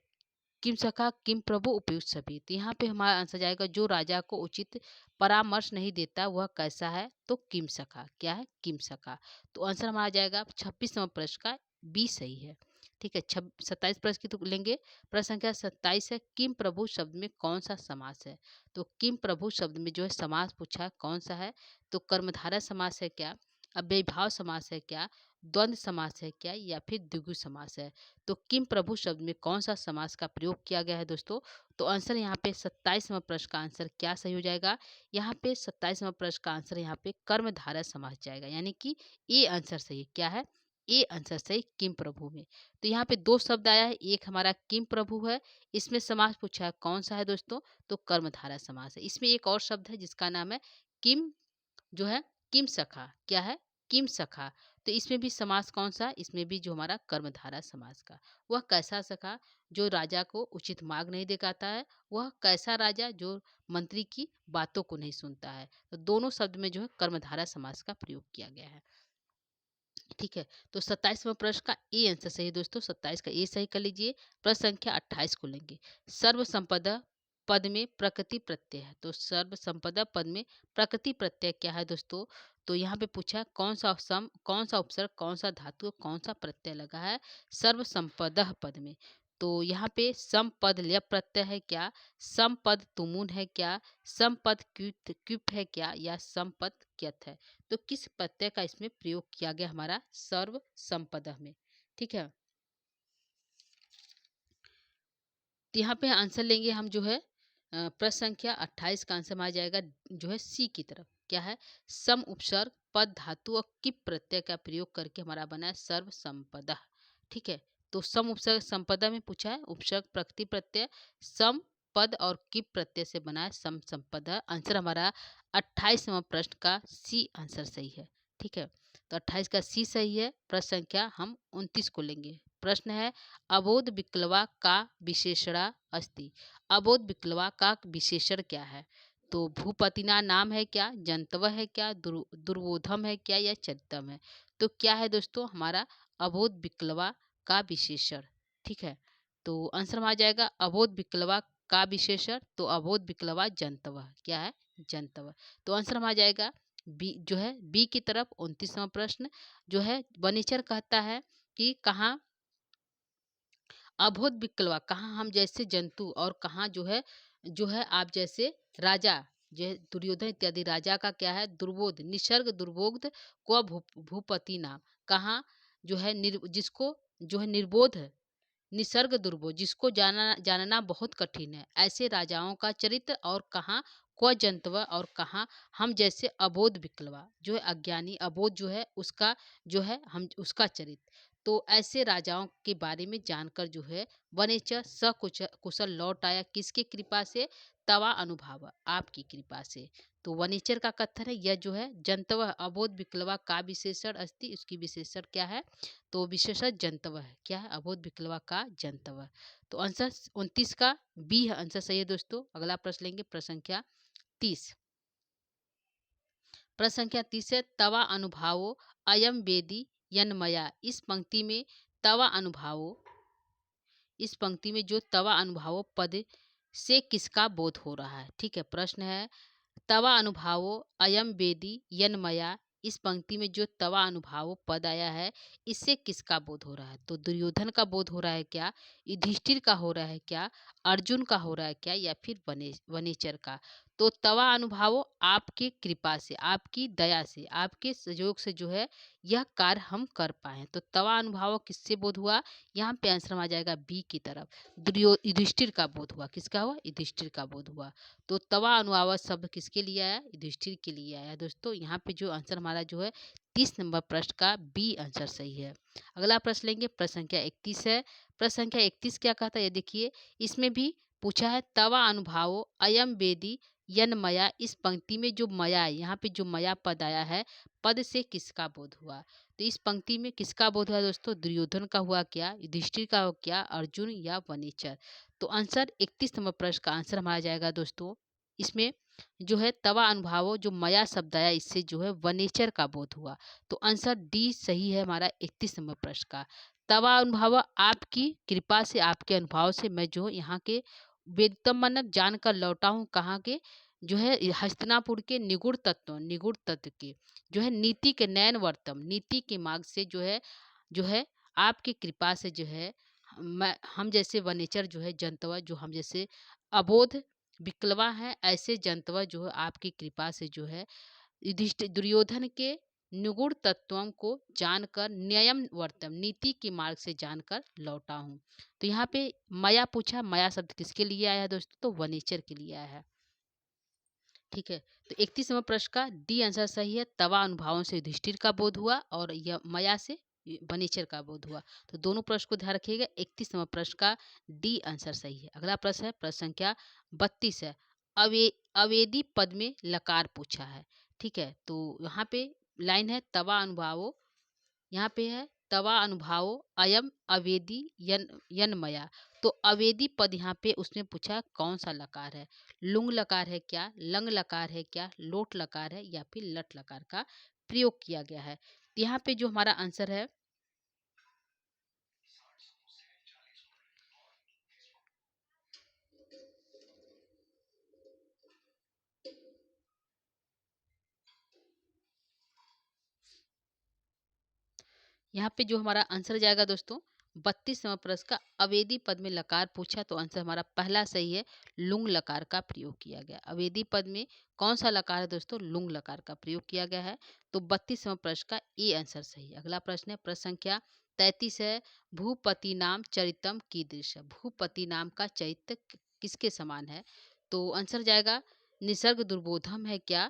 किम सखा किम प्रभु उपयुक्त सभी। तो यहाँ पे हमारा आंसर जाएगा जो राजा को उचित परामर्श नहीं देता वह कैसा है? तो किम सखा। क्या है? किम सखा। तो आंसर हमारा जाएगा 26 नंबर प्रश्न का बी सही है। ठीक है, 27 प्रश्न की तो लेंगे। प्रश्न संख्या 27 है, किम प्रभु शब्द में कौन सा समास है? तो किम प्रभु शब्द में जो है समास पूछा है, कौन सा है? तो कर्मधारय समास है क्या? अव्ययीभाव समास है क्या? द्वंद्व समास है क्या? या फिर द्विगु समास है? तो किम प्रभु शब्द में कौन सा समास का प्रयोग किया गया है दोस्तों? तो आंसर यहाँ पे 27 नंबर प्रश्न का आंसर क्या सही हो जाएगा? यहाँ पे 27 नंबर प्रश्न का आंसर यहाँ पे कर्मधारय समास जाएगा, यानी कि ए आंसर सही है। क्या है? ए आंसर सही किम प्रभु में। तो यहाँ पे दो शब्द आया है, एक हमारा किम प्रभु है, इसमें समास पूछा है, कौन सा है दोस्तों? तो कर्मधारय समास है। इसमें एक और शब्द है जिसका नाम है किम जो है किम सखा। क्या है? किम सखा। तो इसमें भी समास कौन सा? इसमें भी जो हमारा कर्मधारा समास का। वह कैसा सखा? जो राजा को उचित मार्ग नहीं दिखाता है। वह कैसा राजा? जो मंत्री की बातों को नहीं सुनता है। तो दोनों शब्द में जो है कर्मधारा समास का प्रयोग किया गया है। ठीक है, तो 27वां प्रश्न का ए आंसर सही है दोस्तों। 27 का ए सही कर लीजिए। प्रश्न संख्या 28 को लेंगे। सर्व संपदा पद में प्रकृति प्रत्यय है, तो सर्व संपदा पद में प्रकृति प्रत्यय क्या है दोस्तों? तो यहाँ पे पूछा है कौन सा उपसर्ग, कौन सा धातु, कौन सा प्रत्यय लगा है सर्व संपदा पद में? तो यहाँ पे सम पद लय प्रत्यय है क्या? सम पद तुमुन है क्या? सम पद क्युत क्युप है क्या? या सम पद क्यत है? तो किस प्रत्यय का इसमें प्रयोग किया गया हमारा सर्व संपदा में? ठीक है, तो यहाँ पे आंसर लेंगे हम जो है प्रश्न संख्या 28 का आंसर में आ जाएगा जो है सी की तरफ। क्या है? सम उपसर्ग पद धातु और किप प्रत्यय का प्रयोग करके हमारा बना है सर्व संपदा। ठीक है, तो सम उपसर्ग संपदा में पूछा है, उपसर्ग प्रकृति प्रत्यय सम पद और किप प्रत्यय से बना है सम संपदा। आंसर हमारा 28वां प्रश्न का सी आंसर सही है। ठीक है, तो 28 का सी सही है। प्रश्न संख्या हम 29 को लेंगे। प्रश्न है, अबोध विक्लवा का विशेषणा अस्ति। अबोध विक्लवा का विशेषण क्या है? तो भूपतिना नाम है क्या? जंतव है क्या? दुर्बोधम है क्या? या चरितम है? तो क्या है दोस्तों हमारा अबोध विक्लवा का विशेषण? ठीक है, तो आंसर में आ जाएगा अबोध विक्लवा का विशेषण। तो अबोध विक्लवा जंतव। क्या है? जंतव। तो आंसर में आ जाएगा बी जो है बी की तरफ। 29वां प्रश्न जो है वनीचर कहता है कि कहाँ अबोध विकलवा, कहाँ हम जैसे जंतु और कहाँ जो है आप जैसे राजा, जो है दुर्योधन इत्यादि राजा का क्या है दुर्बोध निसर्ग दुर्बोध को भूपति नाम। कहाँ जो है जिसको जो है निर्बोध निसर्ग दुर्बोध जिसको जानना बहुत कठिन है ऐसे राजाओं का चरित्र। और कहाँ क्वजंतव और कहाँ हम जैसे अबोध विकलवा जो है अज्ञानी अबोध जो है उसका जो है हम उसका चरित्र। तो ऐसे राजाओं के बारे में जानकर जो है वनेचर कुशल लौट आया किसकी कृपा से? तवा अनुभाव आपकी कृपा से। तो वनेचर का कथन है यह जो है जंतव अबोध विकलवा का विशेषण अस्ति, उसकी विशेषण क्या है? तो विशेषण जंतव है। क्या है? अबोध विकलवा का जंतव। तो आंसर 29 का बी है आंसर सही है दोस्तों। अगला प्रश्न लेंगे प्रश्न संख्या 30। प्रश्न संख्या 30 है, तवा अनुभावो अयम वेदी यन्मया। इस पंक्ति में जो तवा अनुभावो पद से किसका बोध हो रहा है? ठीक है, प्रश्न है तवा अनुभावो अयम वेदी यन्मया, इस पंक्ति में जो तवा अनुभावो पद आया है, इससे किसका बोध हो रहा है? तो दुर्योधन का बोध हो रहा है क्या, युधिष्ठिर का हो रहा है क्या, अर्जुन का हो रहा है क्या, या फिर वनेचर का? तो तवा अनुभावो, आपकी कृपा से, आपकी दया से, आपके सहयोग से जो है यह कार्य हम कर पाए। तो तवा अनुभावो किससे बोध हुआ? यहाँ पे आंसर आ जाएगा बी की तरफ, युधिष्ठिर का बोध हुआ। किसका हुआ? युधिष्ठिर का बोध हुआ। तो तवा अनुवावत शब्द किसके लिए आया? युधिष्ठिर के लिए आया दोस्तों। यहाँ पे जो आंसर हमारा जो है 30 नंबर प्रश्न का बी आंसर सही है। अगला प्रश्न लेंगे, प्रश्न संख्या 31 है। प्रश्न संख्या 31 क्या कहता है ये देखिए, इसमें भी पूछा है तवा अनुभावो अयम वेदी यन मया, इस पंक्ति में जो मया है, यहाँ पे जो मया पद आया है, पद से किसका बोध हुआ? तो इस पंक्ति में किसका बोध हुआ दोस्तों? दुर्योधन का हुआ क्या, युधिष्ठिर का हुआ क्या, अर्जुन या वनेचर? तो आंसर 31 नंबर प्रश्न का आंसर हमारा जाएगा दोस्तों, इसमें जो है तवा अनुभावो जो मया शब्द आया, इससे जो है वनेचर का बोध हुआ। तो आंसर डी सही है हमारा 31 नंबर प्रश्न का। तवा अनुभाव, आपकी कृपा से, आपके अनुभाव से मैं जो यहाँ के वेदतम मानव जानकर लौटा हूँ, कहाँ के जो है हस्तिनापुर के निगुड़ तत्व के जो है नीति के नयन वर्तम, नीति के मार्ग से जो है आपकी कृपा से जो है मैं हम जैसे वनेचर जो है जनतवा, जो हम जैसे अबोध विकलवा है, ऐसे जनतवा जो है आपकी कृपा से जो है युधिष्ठिर दुर्योधन के निगूढ़ तत्वों को जानकर न्यायम वर्तम, नीति के मार्ग से जानकर लौटा हूँ। तो यहाँ पे माया पूछा, माया शब्द किसके लिए आया है दोस्तों? तो वनेचर के लिए आया है। ठीक है, तो 31 नंबर प्रश्न का डी आंसर सही है। तवा अनुभावों से युधिष्ठिर का बोध हुआ और यह माया से वनेचर का बोध हुआ। तो दोनों प्रश्न को ध्यान रखिएगा, 31 नंबर प्रश्न का डी आंसर सही है। अगला प्रश्न है, प्रश्न संख्या 32 है। अवेदी पद में लकार पूछा है। ठीक है, तो यहाँ पे लाइन है तवा अनुभावो, यहाँ पे है तवा अनुभावो अयम अवेदी यनमया। तो अवेदी पद यहाँ पे उसने पूछा कौन सा लकार है? लुंग लकार है क्या, लंग लकार है क्या, लोट लकार है, या फिर लट लकार का प्रयोग किया गया है? यहाँ पे जो हमारा आंसर है, यहाँ पे जो हमारा आंसर जाएगा दोस्तों 32 नंबर प्रश्न का, अवेदी पद में लकार पूछा, तो आंसर हमारा पहला सही है, लुंग लकार का प्रयोग किया गया। अवेदी पद में कौन सा लकार है दोस्तों? लुंग लकार का प्रयोग किया गया है। तो 32 नंबर प्रश्न का ए आंसर सही है। अगला प्रश्न है, प्रश्न संख्या 33 है। भूपति नाम चरितम कीदृश, भूपति नाम का चरित्र किसके समान है? तो आंसर जाएगा निसर्ग दुर्बोधम है क्या,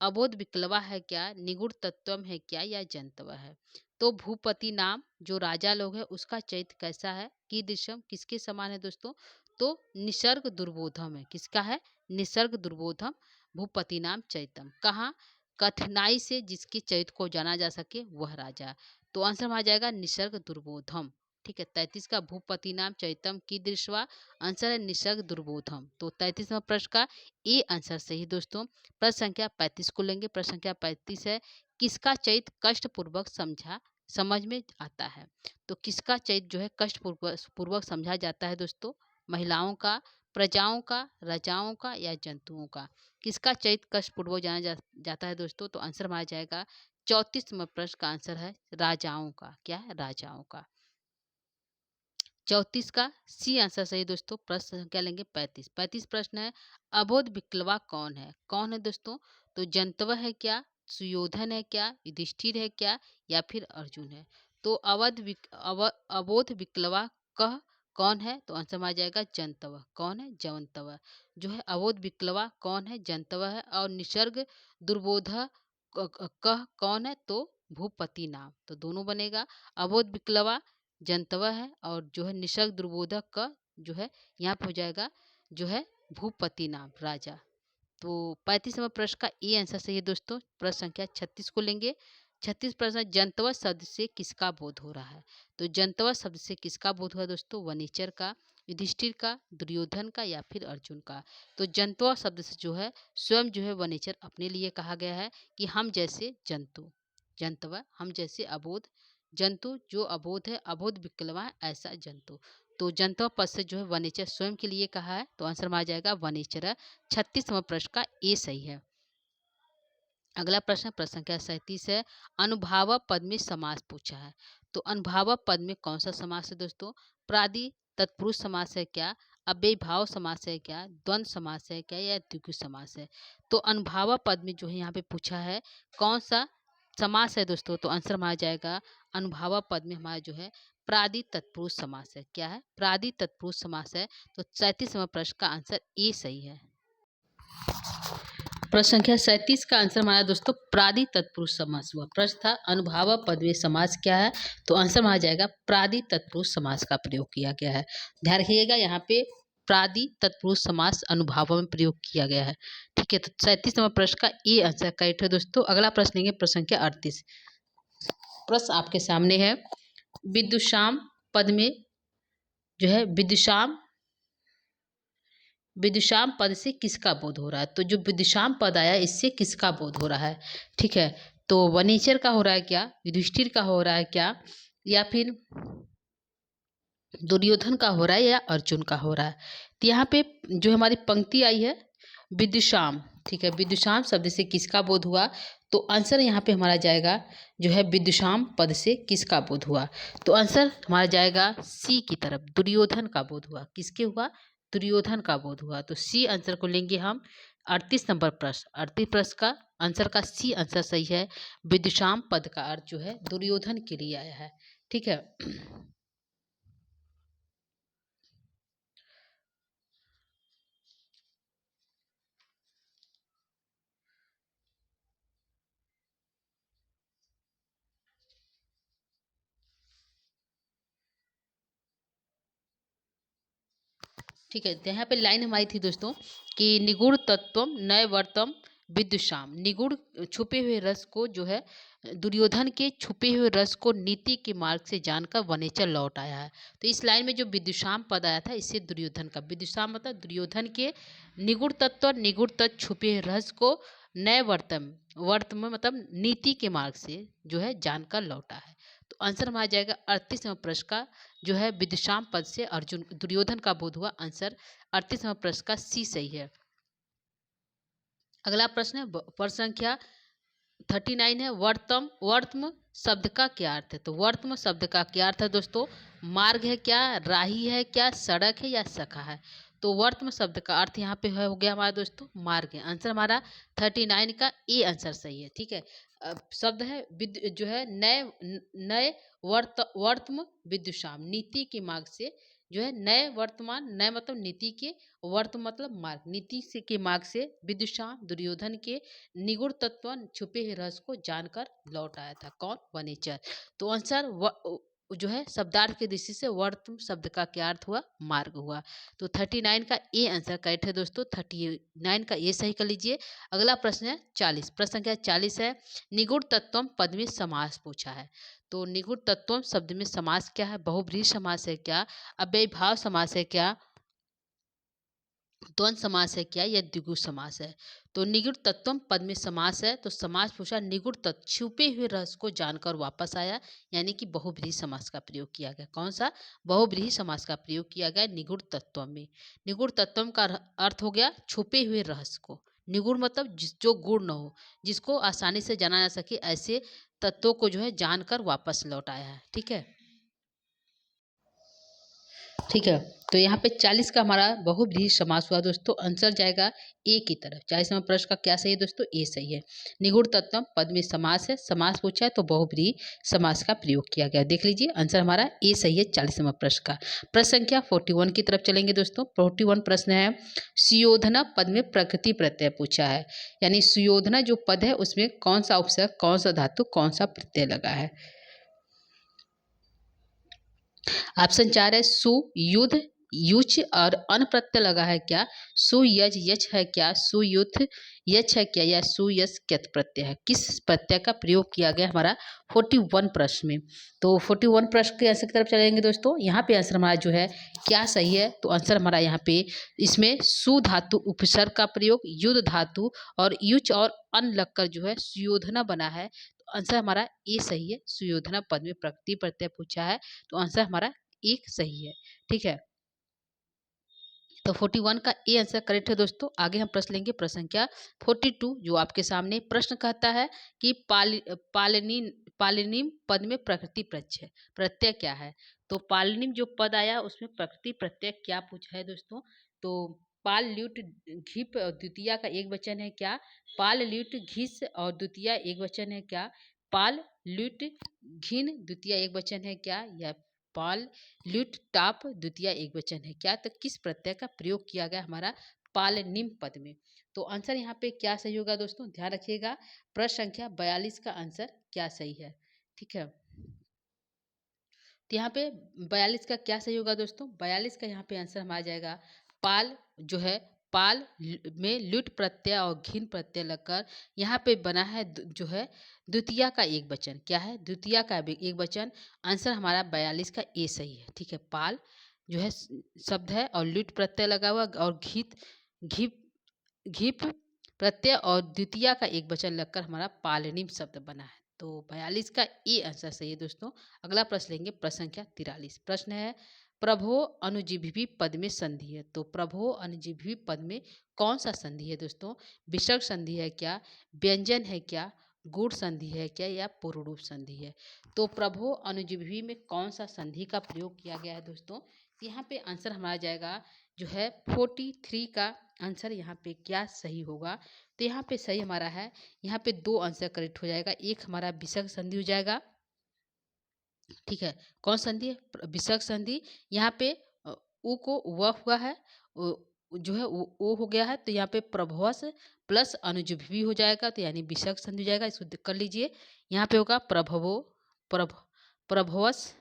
अबोध विक्लवा है क्या, निगुड़ तत्वम है क्या, या जंतव है? तो भूपति नाम जो राजा लोग है उसका चरित्र कैसा है? की दृश्यम किसके समान है दोस्तों? तो निसर्ग दुर्बोधम है। किसका है? निसर्ग दुर्बोधम भूपति नाम चरितम। कहाँ? कठिनाई से जिसके चरित्र को जाना जा सके वह राजा। तो आंसर में आ जाएगा निसर्ग दुर्बोधम। ठीक है, 33 का भूपति नाम चरितम की दृश्यवा, आंसर है निसर्ग दुर्बोधम। तो 33 प्रश्न का ए आंसर सही दोस्तों। प्रश्न संख्या 35 को लेंगे। प्रश्न संख्या 35 है, किसका चरित्र कष्ट पूर्वक समझ में आता है? तो किसका चरित्र जो है कष्ट पूर्वक समझा जाता है दोस्तों? महिलाओं का, प्रजाओं का, राजाओं का, या जंतुओं का? किसका चरित्र कष्ट पूर्वक जाता है दोस्तों? तो आंसर माना जाएगा 34 नंबर प्रश्न का आंसर है राजाओं का। क्या है? राजाओं का। 34 का सी आंसर सही दोस्तों। प्रश्न संख्या लेंगे 35। 35 प्रश्न है, अबोध विक्लवा कौन है? कौन है दोस्तों? तो जंतव है क्या, सुयोधन है क्या, युधिष्ठिर है क्या, या फिर अर्जुन है? तो अबोध विक्लवा कह कौन है? तो आंसर में आ जाएगा जंतव। कौन है? जंतव जो है अबोध विक्लवा कौन है? जंतव है। और निसर्ग दुर्बोध कह कौन है? तो भूपति नाम। तो दोनों बनेगा, अबोध विक्लवा जंतवा है, और जो है निसर्ग दुर्बोधक का जो है यहाँ पे हो जाएगा जो है भूपति नाम राजा। तो 35 नंबर प्रश्न का ए आंसर सही है दोस्तों। प्रश्न संख्या 36 को लेंगे। 36 प्रश्न, जंतवा शब्द से किसका बोध हो रहा है? तो जंतवा शब्द से किसका बोध हुआ दोस्तों? वनेचर का, युधिष्ठिर का, दुर्योधन का, या फिर अर्जुन का? तो जंतवा शब्द से जो है स्वयं जो है वनेचर अपने लिए कहा गया है कि हम जैसे जंतु, जंतवा हम जैसे अबोध जंतु, जो अबोध है, अबोध विकलवा है, ऐसा जंतु। तो जंतव पद से जो है वनेचर स्वयं के लिए कहा है, तो आंसर में आ जाएगा वनेचर। 36वां प्रश्न का ए सही है। अगला प्रश्न संख्या 37 है। अनुभाव पद में समास पूछा है, तो अनुभाव पद में कौन सा समास है दोस्तों? प्रादि तत्पुरुष समास है क्या, अव्ययीभाव समास है क्या, द्वंद्व समास है क्या, या द्विगु समास है? तो अनुभाव पद में जो है यहाँ पे पूछा है कौन सा समास है दोस्तों, तो आंसर में आ जाएगा अनुभाव पद में हमारा जो है प्रादि तत्पुरुष समास है। क्या है? प्रादि तत्पुरुष समास है। तो 37वां प्रश्न का आंसर ए सही है। प्रश्न संख्या 37 का आंसर हमारा दोस्तों प्रादि तत्पुरुष समास हुआ। प्रश्न था अनुभाव पद में समास क्या है, तो आंसर में आ जाएगा प्रादि तत्पुरुष समास का प्रयोग किया गया है। ध्यान रखिएगा यहाँ पे प्रादि तत्पुरुष समास अनुभाव में प्रयोग किया गया है। ठीक है, तो 37वां प्रश्न का ए आंसर करेक्ट है दोस्तों। अगला प्रश्न लेंगे प्रश्न संख्या 38। प्रश्न आपके सामने है, विदुषाम पद में जो है विदुषाम पद से किसका बोध हो रहा है? तो जो विदुषाम पद आया इससे किसका बोध हो रहा है? ठीक है, तो वनेचर का हो रहा है क्या, युधिष्ठिर का हो रहा है क्या, या फिर दुर्योधन का हो रहा है, या अर्जुन का हो रहा है? तो यहाँ पे जो हमारी पंक्ति आई है विदुषाम, ठीक है, विदुषाम शब्द से किसका बोध हुआ, तो आंसर यहाँ पे हमारा जाएगा जो है विदुषाम पद से किसका बोध हुआ, तो आंसर हमारा जाएगा सी की तरफ, दुर्योधन का बोध हुआ। किसके हुआ? दुर्योधन का बोध हुआ। तो सी आंसर को लेंगे हम। 38 नंबर प्रश्न, 38 प्रश्न का आंसर का सी आंसर सही है। विदुषाम पद का अर्थ जो है दुर्योधन के लिए आया है। ठीक है, ठीक है, तो यहाँ पे लाइन हमारी थी दोस्तों कि निगूढ़ तत्वम नैवर्तम विदुषाम, निगूढ़ छुपे हुए रस को जो है दुर्योधन के छुपे हुए रस को नीति के मार्ग से जानकर वनेचर लौट आया है। तो इस लाइन में जो विदुषाम पद आया था इससे दुर्योधन का, विदुषाम मतलब दुर्योधन के निगूढ़ तत्व, निगूढ़ तत्व छुपे हुए रस को नैवर्तम, वर्तम मतलब नीति के मार्ग से जो है जानकर लौटा है। तो आंसर में आ जाएगा 38वां प्रश्न का जो है विदुषाम पद से अर्जुन दुर्योधन का बोध हुआ। आंसर 38वां प्रश्न का सी सही है। अगला प्रश्न है प्रश्न संख्या 39 है, वर्तम शब्द का क्या अर्थ है? तो वर्तम शब्द का क्या अर्थ है दोस्तों? मार्ग है क्या, राही है क्या, सड़क है, या सखा है? तो वर्तम शब्द का अर्थ यहाँ पे हो गया हमारा दोस्तों मार्ग है। आंसर हमारा 39 का ए आंसर सही है। ठीक है, शब्द है जो है नए नए वर्तम विदुषाम, नीति के मार्ग से जो है नए वर्तमान, नए मतलब नीति के, वर्त मतलब मार्ग, नीति से के मार्ग से विदुषाम दुर्योधन के निगूढ़ तत्व छुपे हुए रहस्य को जानकर लौट आया था। कौन? वनेचर। तो आंसर जो है शब्दार्थ की दृष्टि से वर्तम शब्द का क्या अर्थ हुआ? मार्ग हुआ। तो 39 का ए आंसर करेक्ट है दोस्तों। 39 का ए सही कर लीजिए। अगला प्रश्न है 40, प्रश्न संख्या 40 है, निगूढ़ तत्वम पद में समास पूछा है। तो निगूढ़ तत्वम शब्द में समास क्या है? बहुब्रीहि समास है क्या, अव्ययीभाव समास है क्या, द्वंद्व समास है क्या, या द्विगु समास है? तो निगूढ़ तत्वम पद में समास है, तो समास पूछा निगूढ़ तत्व छुपे हुए रहस्य को जानकर वापस आया, यानी कि बहुब्रीहि समास का प्रयोग किया गया। कौन सा? बहुब्रीहि समास का प्रयोग किया गया निगूढ़ तत्वम में। निगूढ़ तत्वम का अर्थ हो गया छुपे हुए रहस्य को, निगूढ़ मतलब जो गूढ़ न हो, जिसको आसानी से जाना जा सके, ऐसे तत्वों को जो है जानकर वापस लौट आया है। ठीक है, ठीक है, तो यहाँ पे 40 का हमारा बहुब्रीहि समास हुआ दोस्तों। आंसर जाएगा ए की तरफ। 40वां प्रश्न का क्या सही है दोस्तों? ए सही है। निगूढ़ तत्व पद में समास है, समास पूछा है तो बहुब्रीहि समास का प्रयोग किया गया। देख लीजिए आंसर हमारा ए सही है 40वां प्रश्न का। प्रश्न संख्या 41 की तरफ चलेंगे दोस्तों। 41 प्रश्न है, सुयोधना पद में प्रकृति प्रत्यय पूछा है, यानी सुयोधना जो पद है उसमें कौन सा उपसर्ग, कौन सा धातु, कौन सा प्रत्यय लगा है? ऑप्शन 4 है सु, युद्ध, युच और अन प्रत्यय लगा है क्या, सुयज यच है क्या, सुयुथ यच है क्या, या सुयस क्यत प्रत्यय है? किस प्रत्यय का प्रयोग किया गया हमारा 41 प्रश्न में? तो 41 प्रश्न के आंसर की तरफ चलेंगे दोस्तों। यहाँ पे आंसर हमारा जो है क्या सही है? तो आंसर हमारा यहाँ पे इसमें सु धातु उपसर्ग का प्रयोग, युद्ध धातु और युच और अन लगकर जो है सुयोधना बना है। तो आंसर हमारा ए सही है। सुयोधना पद में प्रकृति प्रत्यय पूछा है, तो आंसर हमारा एक सही है। ठीक है, तो 41 का ए आंसर करेक्ट है दोस्तों। आगे हम प्रश्न लेंगे प्रश्न संख्या 42, जो आपके सामने प्रश्न कहता है कि पालिनीम पद में प्रकृति प्रत्यय क्या है। तो पालिनीम जो पद आया उसमें प्रकृति प्रत्यय क्या पूछा है दोस्तों। तो पाल ल्यूट घिप और द्वितीय का एक वचन है क्या। पाल ल्यूट घिस और द्वितीय एक वचन है क्या। पाल ल्यूट घिन द्वितीय एक वचन है क्या, या पाल ल्यूट टाप द्वितीय एक वचन है क्या। तो किस प्रत्यय का प्रयोग किया गया हमारा पालनिम पद में। तो आंसर यहाँ पे क्या सही होगा दोस्तों, ध्यान रखिएगा। प्रश्न संख्या 42 का आंसर क्या सही है। ठीक है, तो यहाँ पे 42 का क्या सही होगा दोस्तों। 42 का यहाँ पे आंसर हमारा जाएगा पाल, जो है पाल में लुट प्रत्यय और घिन प्रत्यय लगकर यहाँ पे बना है जो है द्वितीय का एक वचन। क्या है, द्वितीय का एक वचन। आंसर हमारा 42 का ए सही है। ठीक है, पाल जो है शब्द है और लुट प्रत्यय लगा हुआ और घिप घिप प्रत्यय और द्वितीय का एक वचन लगकर हमारा पालनिम शब्द बना है। तो 42 का ए आंसर सही है दोस्तों। अगला प्रश्न लेंगे प्रश्न संख्या 43। प्रश्न है प्रभो अनुजीवी पद में संधि है। तो प्रभो अनुजीवी पद में कौन सा संधि है दोस्तों। विसर्ग संधि है क्या, व्यंजन है क्या, गुण संधि है क्या, या पूर्व रूप संधि है। तो प्रभो अनुजीवी में कौन सा संधि का प्रयोग किया गया है दोस्तों। यहाँ पे आंसर हमारा जाएगा जो है 43 का आंसर यहाँ पे क्या सही होगा। तो यहाँ पे सही हमारा है, यहाँ पे दो आंसर करेक्ट हो जाएगा। एक हमारा विसर्ग संधि हो जाएगा। ठीक है, कौन संधि है, विसर्ग संधि। यहाँ पे उ को व हुआ है, जो है ओ हो गया है। तो यहाँ पे प्रभवस प्लस अनुजुभी हो जाएगा, तो यानी विसर्ग संधि हो जाएगा। इसको कर लीजिए, यहाँ पे होगा प्रभवस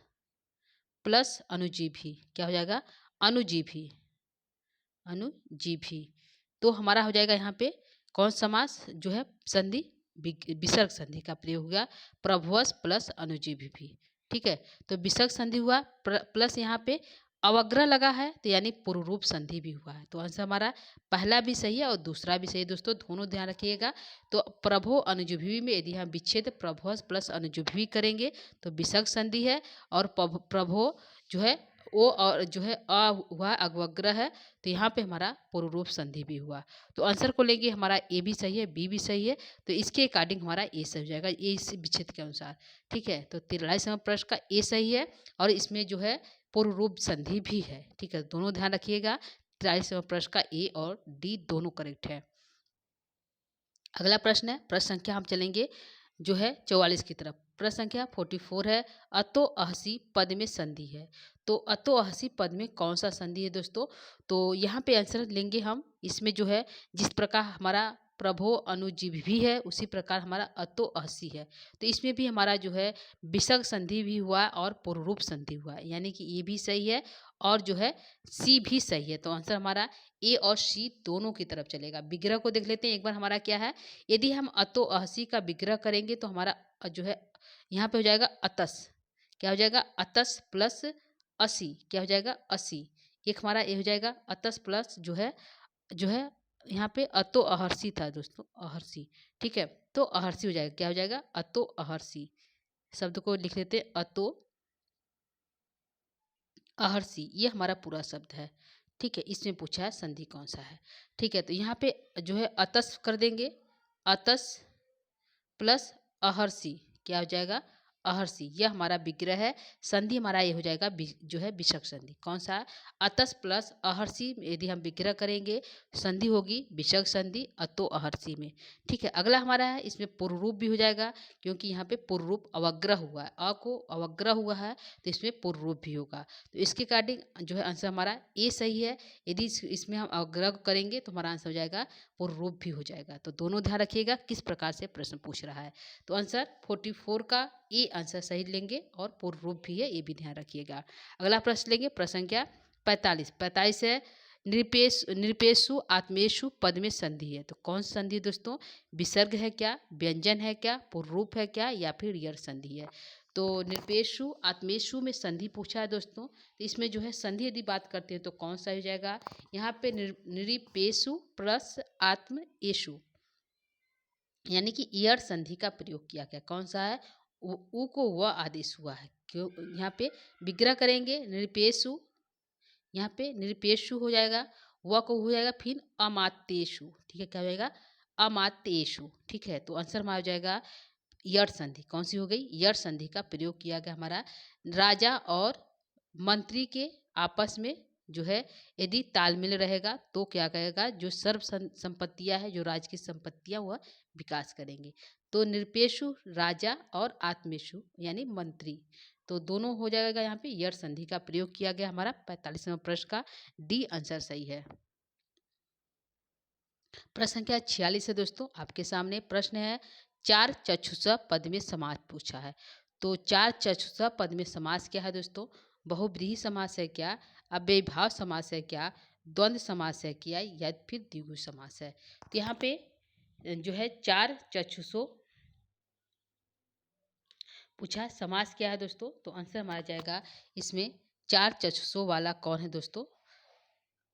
प्लस अनुजीभी, क्या हो जाएगा, अनुजीभी अनुजीभी। तो हमारा हो जाएगा यहाँ पे कौन समास, जो है संधि विसर्ग संधि का प्रयोग हुआ, प्रभुवस प्लस अनुजीवी भी। ठीक है, तो विसर्ग संधि हुआ प्लस यहाँ पे अवग्रह लगा है, तो यानी पूर्व रूप संधि भी हुआ है। तो आंसर हमारा पहला भी सही है और दूसरा भी सही है दोस्तों, दोनों ध्यान रखिएगा। तो प्रभो अनुजुभी में यदि हम विच्छेद प्रभुवस प्लस अनुजुभी करेंगे तो विसर्ग संधि है, और प्रभो जो है ओ और जो है अ हुआ अवग्रह है, तो यहाँ पे हमारा पूर्व रूप संधि भी हुआ। तो आंसर को लेंगे हमारा ए भी सही है, बी भी सही है। तो इसके अकॉर्डिंग हमारा ए सही हो जाएगा, ए इस विच्छेद के अनुसार। ठीक है, तो 43वां प्रश्न का ए सही है और इसमें जो है पूर्व रूप संधि भी है। ठीक है, दोनों ध्यान रखिएगा। 43वां प्रश्न का ए और डी दोनों करेक्ट है। अगला प्रश्न है, प्रश्न संख्या हम चलेंगे जो है 44 की तरफ। प्रश्न संख्या 44 है, अतो अहसी पद में संधि है। तो अतो अहसी पद में कौन सा संधि है दोस्तों। तो यहाँ पे आंसर लेंगे हम, इसमें जो है जिस प्रकार हमारा प्रभो अनुजीव भी है उसी प्रकार हमारा अतो अहसी है। तो इसमें भी हमारा जो है विसर्ग संधि भी हुआ और पूर्व रूप संधि हुआ, यानी कि ये भी सही है और जो है सी भी सही है। तो आंसर हमारा ए और सी दोनों की तरफ चलेगा। विग्रह को देख लेते हैं एक बार, हमारा क्या है, यदि हम अतो अहसी का विग्रह करेंगे तो हमारा जो है यहाँ पे हो जाएगा अतस, क्या हो जाएगा, अतस प्लस असी, क्या हो जाएगा, असी। एक हमारा ये हो जाएगा अतस प्लस जो है यहाँ पे अतो अहर्षी था दोस्तों, अहर्षी। ठीक है, तो अहर्षी हो जाएगा, क्या हो जाएगा, अतो अहर्षी। शब्द को लिख लेते हैं, अतो अहर्षी, ये हमारा पूरा शब्द है। ठीक है, इसमें पूछा है संधि कौन सा है। ठीक है, तो यहाँ पे जो है अतस कर देंगे, अतस प्लस अहर्षी, क्या हो जाएगा, अहर्षी। यह हमारा विग्रह है। संधि हमारा ये हो जाएगा जो है विसर्ग संधि। कौन सा, अतस प्लस अहर्षी यदि हम विग्रह करेंगे संधि होगी विसर्ग संधि अतो अहर्षी में। ठीक है, अगला हमारा है, इसमें पूर्व रूप भी हो जाएगा क्योंकि यहाँ पे पूर्व रूप अवग्रह हुआ है, अ को अवग्रह हुआ है तो इसमें पूर्व रूप भी होगा। तो इसके अकॉर्डिंग जो है आंसर हमारा ए सही है। यदि इसमें हम अवग्रह करेंगे तो हमारा आंसर हो जाएगा पूर्व रूप भी हो जाएगा। तो दोनों ध्यान रखिएगा किस प्रकार से प्रश्न पूछ रहा है। तो आंसर 44 का ए आंसर सही लेंगे और पूर्व रूप भी है, ये भी ध्यान रखिएगा। अगला प्रश्न लेंगे प्रश्न संख्या 45 है, निरपेशु आत्मेशु पद में संधि है। तो कौन सी संधि दोस्तों, विसर्ग है क्या, व्यंजन है क्या, पूर्व रूप है क्या, या फिर यर संधि है। तो निरपेशु आत्मेशु में संधि पूछा है दोस्तों। तो इसमें जो है संधि यदि बात करते हैं तो कौन सा हो जाएगा, यहाँ पे निरपेशु प्लस आत्म एशु, यानी कि ईयर संधि का प्रयोग किया गया। कौन सा है, उ को व आदेश हुआ है। क्यों यहाँ पे विग्रह करेंगे निरपेशु, यहाँ पे निरपेशु हो जाएगा, व को हो जाएगा फिर अमात्येषु। ठीक है, क्या हो जाएगा? अमात्येषु। ठीक है, तो आंसर हमारा हो जाएगा यट संधि। कौन सी हो गई? यट संधि का प्रयोग किया गया हमारा राजा और मंत्री के आपस में जो है यदि तालमेल रहेगा तो क्या कहेगा, जो सर्व संपत्तियां है, जो राज्य की संपत्तियां, वह विकास करेंगे। तो निरपेशु राजा और आत्मेशु यानी मंत्री, तो दोनों हो जाएगा यहाँ पे यट संधि का प्रयोग किया गया। हमारा 45वां प्रश्न का डी आंसर सही है। प्रश्न संख्या 46 है दोस्तों, आपके सामने प्रश्न है चार चक्षुषा पद में समास पूछा है। तो चार चक्षुषा पद में समास क्या है दोस्तों? बहुब्रीहि समास है क्या, अव्ययीभाव समास है क्या, द्वंद्व समास है क्या, या फिर द्विगु समास है? तो यहाँ पे जो है चार चक्षुषो पूछा है, समास क्या है दोस्तों? तो आंसर हमारा जाएगा इसमें चार चक्षुषों वाला कौन है दोस्तों?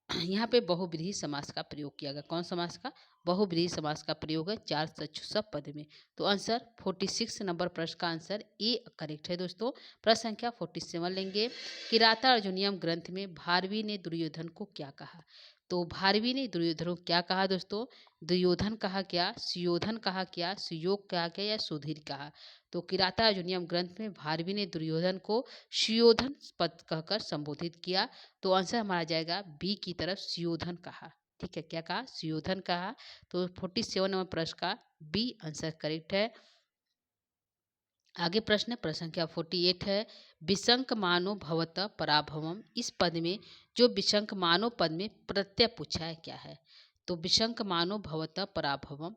यहाँ पे बहुब्रीहि समास का प्रयोग किया गया। कौन समास का? बहुब्रीहि समास का प्रयोग है चार चक्षुषा पद में। तो आंसर 46 नंबर प्रश्न का आंसर ए करेक्ट है दोस्तों। प्रश्न संख्या 47 लेंगे। किराता अर्जुनियम ग्रंथ में भारवी ने दुर्योधन को क्या कहा? तो भारवी ने दुर्योधन को क्या कहा दोस्तों? दुर्योधन कहा क्या, सुयोधन कहा क्या, सुयोग कहा क्या, या सुधीर कहा? तो किराता अर्जुनियम ग्रंथ में भारवी ने दुर्योधन को सुयोधन पद कहकर संबोधित किया। तो आंसर हमारा जाएगा बी की तरफ, सुयोधन कहा। ठीक है, क्या कहा? सुयोधन कहा। तो 47 नंबर प्रश्न का बी आंसर करेक्ट है। आगे प्रश्न संख्या 48 है। विशंक मानो भवत पराभवम, इस पद में जो विशंक मानो पद में प्रत्यय पूछा है क्या है? तो विशंक मानो भवत पराभवम,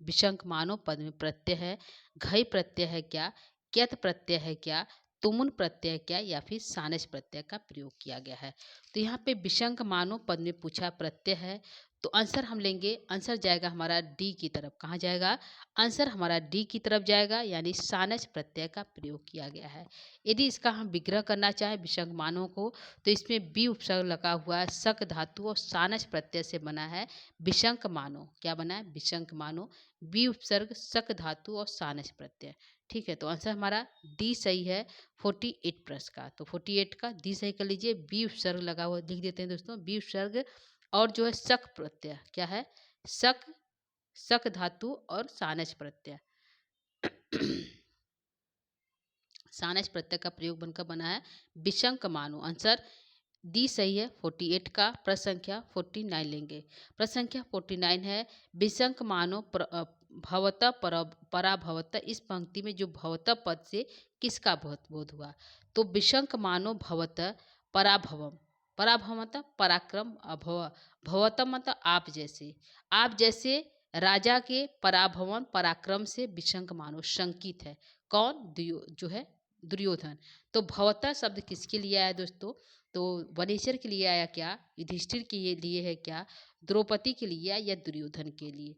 विशंक मानो पद में प्रत्यय है, घई प्रत्यय है क्या, क्यत प्रत्यय है क्या, तुमुन प्रत्यय क्या, या फिर सानस प्रत्यय का प्रयोग किया गया है? तो यहाँ पे विशंक मानो पद में पूछा प्रत्यय है, तो आंसर हम लेंगे, आंसर जाएगा हमारा डी की तरफ। कहाँ जाएगा? आंसर हमारा डी की तरफ जाएगा, यानी सानस प्रत्यय का प्रयोग किया गया है। यदि इसका हम विग्रह करना चाहें विशंक मानों को, तो इसमें बी उपसर्ग लगा हुआ है, शक धातु और सानस प्रत्यय से बना है विशंक मानो। क्या बना है? विशंक मानो, बी उपसर्ग, शक धातु और सानस प्रत्यय। ठीक है, तो आंसर हमारा डी सही है 48 प्रश्न का। तो 48 का डी सही कर लीजिए। बी उपसर्ग लगा हुआ लिख देते हैं दोस्तों, बी उपसर्ग और जो है शक प्रत्यय, क्या है? शक, शक धातु और सानस प्रत्यय सानस प्रत्यय का प्रयोग बनकर बना है विशंक मानो। आंसर डी सही है 48 का। प्रश्न संख्या 49 लेंगे। प्रश्न संख्या 49 है विशंक मानो भवत पराभवत, इस पंक्ति में जो भवत पद से किसका बोध हुआ? तो विशंक मानो भवत पराभवम, पराभव मतलब पराक्रम, अभव, भवतम मतलब आप जैसे, आप जैसे राजा के पराभवन पराक्रम से विशंक मानो शंकित है। कौन? जो है दुर्योधन। तो भवता शब्द किसके लिए आया दोस्तों? तो वनेश्वर के लिए आया क्या, युधिष्ठिर के लिए है क्या, द्रौपदी के लिए या दुर्योधन के लिए?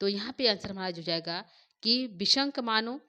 तो यहाँ पे आंसर हमारा जो जाएगा कि विशंक मानो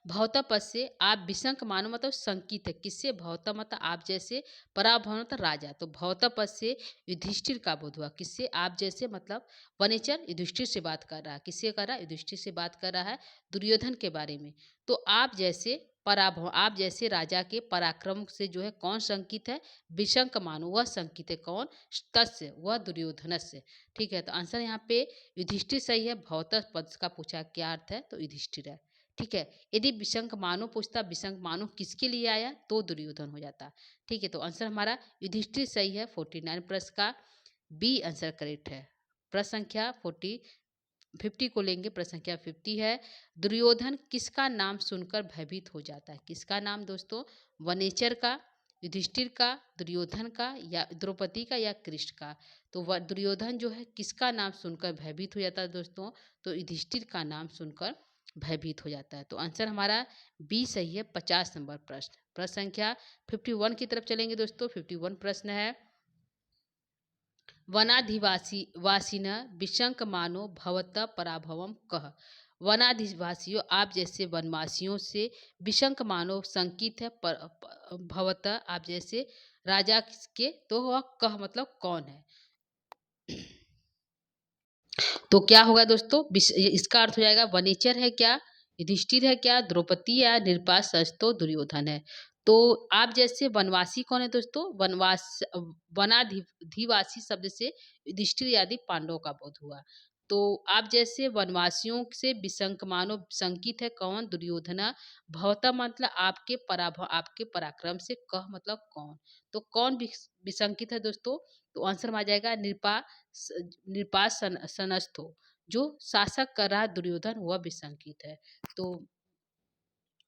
भवता पद से आप विशंक मानो मतलब संकित है, किससे? भवता मतलब आप जैसे, पराभव मतलब राजा, तो भवता पद से युधिष्ठिर का बोध हुआ, किससे? आप जैसे मतलब वनेचर युधिष्ठिर से बात कर रहा है, किससे कर रहा है? युधिष्ठिर से बात कर रहा है दुर्योधन के बारे में। तो आप जैसे पराभव, आप जैसे राजा के पराक्रम से जो है कौन संकित है? विशंक मानो, वह संकित है। कौन? तस्य, वह दुर्योधन से। ठीक है, तो आंसर यहाँ पे युधिष्ठिर सही है। भवता पद का पूछा क्या अर्थ है, तो युधिष्ठिर है। ठीक है, यदि विशंक मानो पूछता विशंक मानो किसके लिए आया, तो दुर्योधन हो जाता। ठीक है, तो आंसर हमारा युधिष्ठिर सही है 49 प्रश्न का बी आंसर करेक्ट है। प्रश्न संख्या 50 को लेंगे। प्रश्न संख्या 50 है दुर्योधन किसका नाम सुनकर भयभीत हो जाता है? किसका नाम दोस्तों? वनेचर का, युधिष्ठिर का, दुर्योधन का, या द्रौपदी का, या कृष्ण का? तो वह दुर्योधन जो है किसका नाम सुनकर भयभीत हो जाता है दोस्तों? तो युधिष्ठिर का नाम सुनकर भयभीत हो जाता है। तो आंसर हमारा बी सही है 50 नंबर प्रश्न। प्रश्न संख्या 51 की तरफ चलेंगे दोस्तों। 51 प्रश्न है वासिन विशंक मानो भवत पराभवम कह। वनाधिवासियों, आप जैसे वनवासियों से विशंक मानो संकित है, भवत आप जैसे राजा के, तो वह कह मतलब कौन है? तो क्या होगा दोस्तों? इसका अर्थ हो जाएगा वनेचर है क्या, युधिष्ठिर है क्या, द्रौपदी या निरपास सच तो दुर्योधन है। तो आप जैसे वनवासी कौन है दोस्तों? वनाधिवासी शब्द से युधिष्ठिर आदि पांडवों का बोध हुआ। तो आप जैसे वनवासियों से विशंक मानो शंकित है कौन? दुर्योधना। भवता मतलब आपके पराभव, आपके पराक्रम से, कह मतलब कौन। तो कौन विशंकित है दोस्तों? तो आंसर में आ जाएगा निरपास सनस्थो। जो शासक कर रहा है दुर्योधन, वह विशंकित है। तो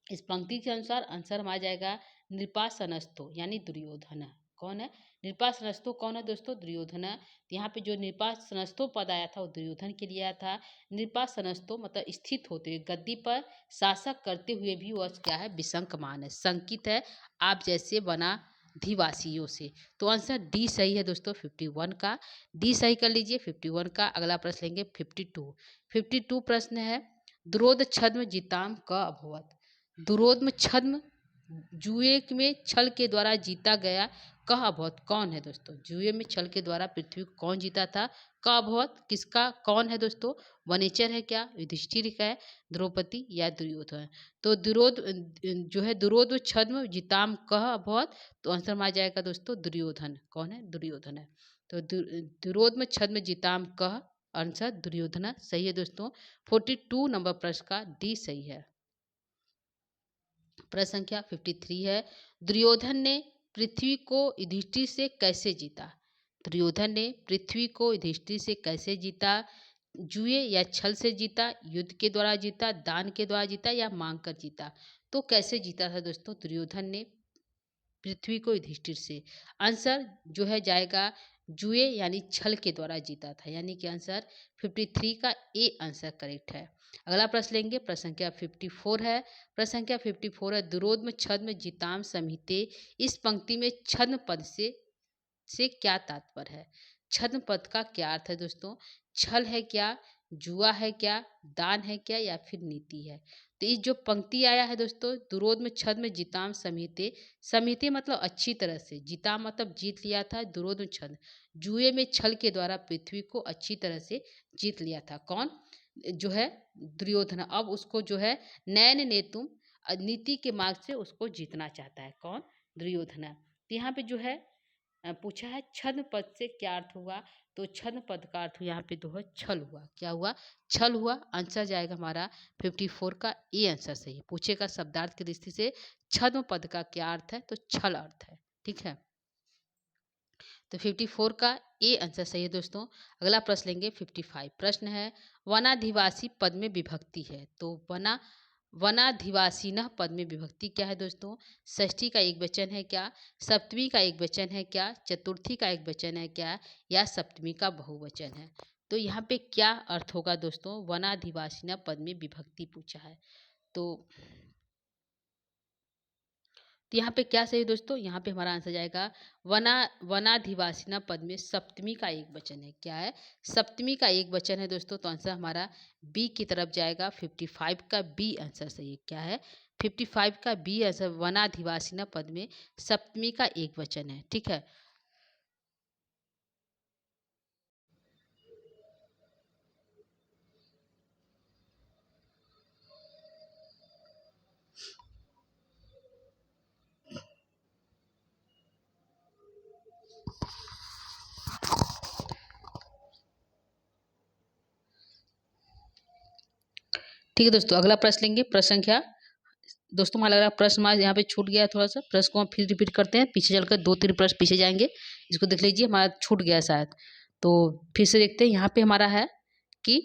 इस पंक्ति के अनुसार आंसर में आ जाएगा नृपासनस्थो यानी दुर्योधन। कौन है? नृपासनस्थो कौन है दोस्तों? दुर्योधन। तो यहाँ पे जो नृपासनस्थो पद आया था वो दुर्योधन के लिए आया था। नृपासनस्थो मतलब स्थित होते हुए, गद्दी पर शासक करते हुए भी वह क्या है? विशंकमान है, शंकित है आप जैसे वनाधिवासियों से। तो आंसर डी सही है दोस्तों, 51 का। डी सही कर लीजिए 51 का। अगला प्रश्न लेंगे 52। 52 प्रश्न है, द्रोद छद्म जिताम क अभवत। दुरोध्म छद्म जुए में छल के द्वारा जीता गया, कह अभवत कौन है दोस्तों? जुए में छल के द्वारा पृथ्वी को कौन जीता था? कह अभवत किसका कौन है दोस्तों? वनेचर है क्या, युधिष्ठिर का है, द्रौपदी या दुर्योधन? तो जो है दुरोध छद्म जिताम कह अभवत। तो आंसर में आ जाएगा दोस्तों दुर्योधन। कौन है? दुर्योधन है। तो दुरोध छद्म जिताम कह, आंसर दुर्योधन सही है दोस्तों। 42 नंबर प्रश्न का डी सही है। प्रश्न संख्या 53 है, दुर्योधन ने पृथ्वी को युधिष्ठिर से कैसे जीता? दुर्योधन ने पृथ्वी को युधिष्ठिर से कैसे जीता? जुए या छल से जीता, युद्ध के द्वारा जीता, दान के द्वारा जीता या मांग कर जीता? तो कैसे जीता था दोस्तों दुर्योधन ने पृथ्वी को युधिष्ठिर से? आंसर जो है जाएगा जुए यानी छल के द्वारा जीता था, यानी कि आंसर 53 का ए आंसर करेक्ट है। अगला प्रश्न लेंगे, प्रश्न संख्या 54 है। प्रश्न संख्या 54 है, दुरोध्म छद्म जिताम संहिते। इस पंक्ति में छद्म पद से क्या तात्पर्य है? छद्म पद का क्या अर्थ है दोस्तों? छल है क्या, जुआ है क्या, दान है क्या या फिर नीति है? तो इस जो पंक्ति आया है दोस्तों, दुरोध्म छद्म जिताम समिते। समिते मतलब अच्छी तरह से, जिताम मतलब जीत लिया था, दुरोध्म छद्म जुए में छल के द्वारा पृथ्वी को अच्छी तरह से जीत लिया था। कौन? जो है दुर्योधन। अब उसको जो है नयन नेतुम नीति के मार्ग से उसको जीतना चाहता है। कौन? दुर्योधन। तो यहाँ पे जो है पूछा है छद्म पद से क्या अर्थ हुआ? तो छद्म पद का अर्थ यहाँ पे दो है छल हुआ। क्या हुआ? छल हुआ। आंसर जाएगा हमारा 54 का ए आंसर सही है। पूछेगा शब्दार्थ की दृष्टि से छद्म पद का क्या अर्थ है? तो छल अर्थ है। ठीक है, तो 54 का ए आंसर सही है दोस्तों। अगला प्रश्न लेंगे 55। प्रश्न है, वनाधिवासी पद में विभक्ति है। तो वनाधिवासीनः पद में विभक्ति क्या है दोस्तों? षष्ठी का एक वचन है क्या, सप्तमी का एक वचन है क्या, चतुर्थी का एक वचन है क्या या सप्तमी का बहुवचन है? तो यहाँ पे क्या अर्थ होगा दोस्तों? वनाधिवासीनः पद में विभक्ति पूछा है। तो यहाँ पे क्या सही है दोस्तों? यहाँ पे हमारा आंसर जाएगा वनाधिवासीना पद में सप्तमी का एक वचन है। क्या है? सप्तमी का एक वचन है दोस्तों। तो आंसर हमारा बी की तरफ जाएगा। 55 का बी आंसर सही है। क्या है? 55 का बी आंसर, वनाधिवासीना पद में सप्तमी का एक वचन है। ठीक है, ठीक है दोस्तों। अगला प्रश्न लेंगे, प्रश्न संख्या दोस्तों हमारा लग रहा है प्रश्न हमारा यहाँ पे छूट गया है थोड़ा सा। प्रश्न को हम फिर रिपीट करते हैं, पीछे चलकर 2-3 प्रश्न पीछे जाएंगे। इसको देख लीजिए, हमारा छूट गया शायद, तो फिर से देखते हैं। यहाँ पे हमारा है कि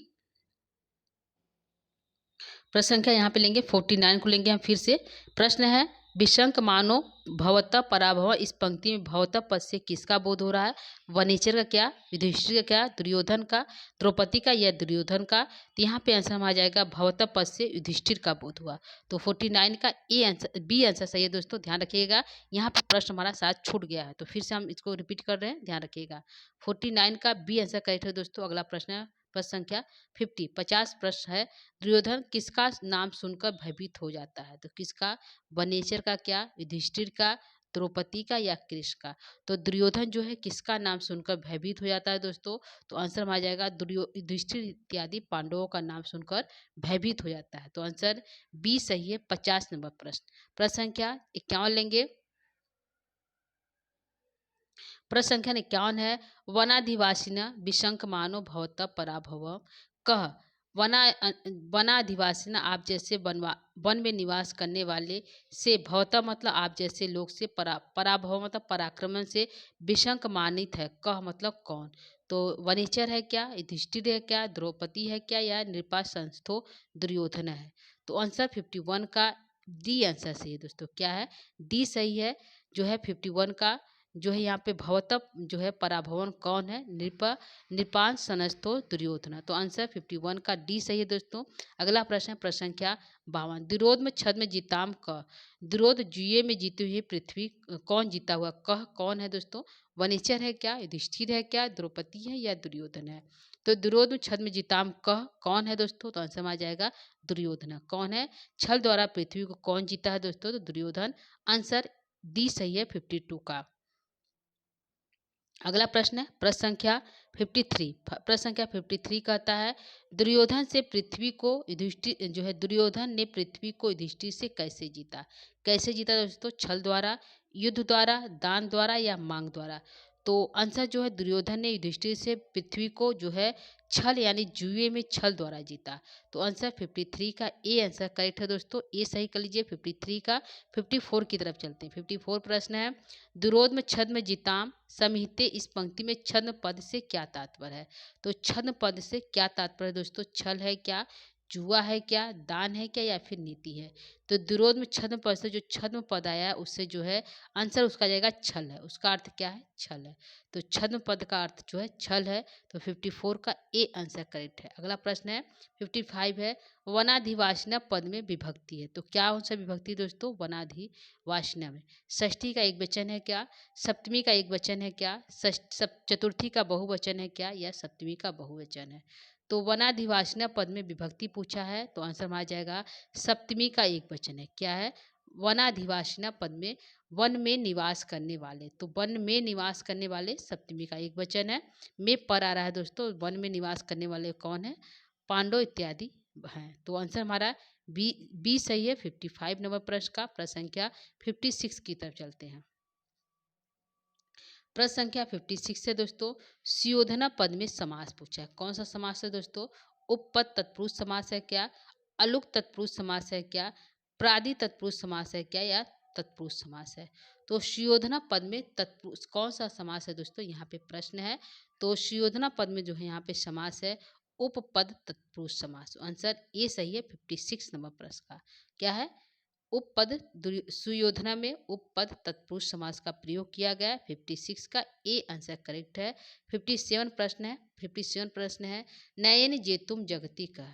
प्रश्न संख्या यहाँ पे लेंगे 49 को लेंगे हम फिर से। प्रश्न है, विशंक मानो भवतः पराभव। इस पंक्ति में भवतः पद से किसका बोध हो रहा है? वनेचर का क्या, युधिष्ठिर का क्या, दुर्योधन का, द्रौपदी का या दुर्योधन का? तो यहाँ पे आंसर आ जाएगा भवतः पद से युधिष्ठिर का बोध हुआ। तो 49 का ए आंसर, बी आंसर सही है दोस्तों। ध्यान रखिएगा, यहाँ पे प्रश्न हमारा साथ छूट गया है, तो फिर से हम इसको रिपीट कर रहे हैं, ध्यान रखिएगा। 49 का बी आंसर करेक्ट है दोस्तों। अगला प्रश्न है प्रश्न संख्या 50 प्रश्न है, दुर्योधन किसका नाम सुनकर भयभीत हो जाता है? तो किसका? वनेचर का क्या, युधिष्ठिर का, द्रौपदी का या कृष्ण का? तो दुर्योधन जो है किसका नाम सुनकर भयभीत हो जाता है दोस्तों? तो आंसर में आ जाएगा युधिष्ठिर इत्यादि पांडवों का नाम सुनकर भयभीत हो जाता है। तो आंसर बी सही है। 50 नंबर प्रश्न। प्रश्न संख्या 51 लेंगे। प्रश्न संख्या 51 है, वनाधिवासिन विशंकमानो भवतः पराभव कह। वना वनाधिवासिन आप जैसे वन में निवास करने वाले से, भवतः मतलब आप जैसे लोग से, पराभव मतलब पराक्रमण से, विशंक मानित है, कह मतलब कौन? तो वनिचर है क्या, युधिष्ठिर है क्या, द्रौपदी है क्या, या नृपाशंस्थो दुर्योधन है? तो आंसर 51 का डी आंसर सही है दोस्तों। क्या है? डी सही है। जो है 51 का जो है यहाँ पे भवतः जो है पराभवन कौन है? नृपान सनस्थो दुर्योधन। तो आंसर 51 का डी सही है दोस्तों। अगला प्रश्न है प्रश्न संख्या 52। दुरोध में छद्म जीताम क। दुरोध जुए में जीती हुई पृथ्वी कौन जीता हुआ? कह कौन है दोस्तों? वनिचर है क्या, युधिष्ठिर है क्या, द्रौपदी है या दुर्योधन है? तो दुरोध में छद्म जीताम कह कौन है दोस्तों? तो आंसर में आ जाएगा दुर्योधन। कौन है? छल द्वारा पृथ्वी को कौन जीता है दोस्तों? तो दुर्योधन। आंसर डी सही है 52 का। अगला प्रश्न है प्रश्न संख्या 53। प्रश्न संख्या 53 कहता है, दुर्योधन से पृथ्वी को युधिष्ठिर जो है दुर्योधन ने पृथ्वी को युधिष्ठिर से कैसे जीता? कैसे जीता दोस्तों? छल द्वारा, युद्ध द्वारा, दान द्वारा या मांग द्वारा? तो आंसर जो है दुर्योधन ने युधिष्ठिर से पृथ्वी को जो है छल यानी जुए में छल द्वारा जीता। तो आंसर 53 का ए आंसर करेक्ट है दोस्तों। ए सही कर लीजिए 53 का। 54 की तरफ चलते हैं। 54 प्रश्न है, दुरोध में छद्म जिताम समिहिते इस पंक्ति में छद्म पद से क्या तात्पर्य है? तो छद्म पद से क्या तात्पर्य है दोस्तों? छल है क्या, जुआ है क्या, दान है क्या या फिर नीति है? तो दुरोध में छद्म पद से जो छद्म पद आया है उससे जो है आंसर उसका जाएगा छल है। उसका अर्थ क्या है? छल है। तो छद्म पद का अर्थ जो है छल है। तो 54 का ए आंसर करेक्ट है। अगला प्रश्न है 55 है, वनाधिवासिना पद में विभक्ति है। तो क्या कौन सा विभक्ति दोस्तों? वनाधिवासिना में षष्ठी का एक वचन है क्या, सप्तमी का एक वचन है क्या, चतुर्थी का बहुवचन है क्या, या सप्तमी का बहुवचन है? तो वनाधिवासिना पद में विभक्ति पूछा है तो आंसर में आ जाएगा सप्तमी का एक वचन है। क्या है? वनाधिवासिना पद में वन में निवास करने वाले। तो वन में निवास करने वाले सप्तमी का एक वचन है। में पर आ रहा है दोस्तों। वन में निवास करने वाले कौन है? पांडव इत्यादि हैं। तो आंसर हमारा बी सही है 55 नंबर प्रश्न का। प्रश्न संख्या 56 की तरफ चलते हैं। प्रश्न संख्या 56 है दोस्तों, सुयोधना पद में समास पूछा है। कौन सा समास है दोस्तों? उपपद तत्पुरुष समास है क्या, अलुक तत्पुरुष समास है क्या, प्रादि तत्पुरुष समास है क्या, या तत्पुरुष समास है? तो सुयोधना पद में तत्पुरुष कौन सा समास है दोस्तों? यहाँ पे प्रश्न है। तो सुयोधना पद में जो है यहाँ पे समास है उपपद तत्पुरुष समास। आंसर ए सही है 56 नंबर प्रश्न का। क्या है? उपपद सुयोधना में उपपद तत्पुरुष समास का प्रयोग किया गया। 56 का ए आंसर करेक्ट है। 57 प्रश्न है। 57 प्रश्न है, नयन जेतुम जगती का।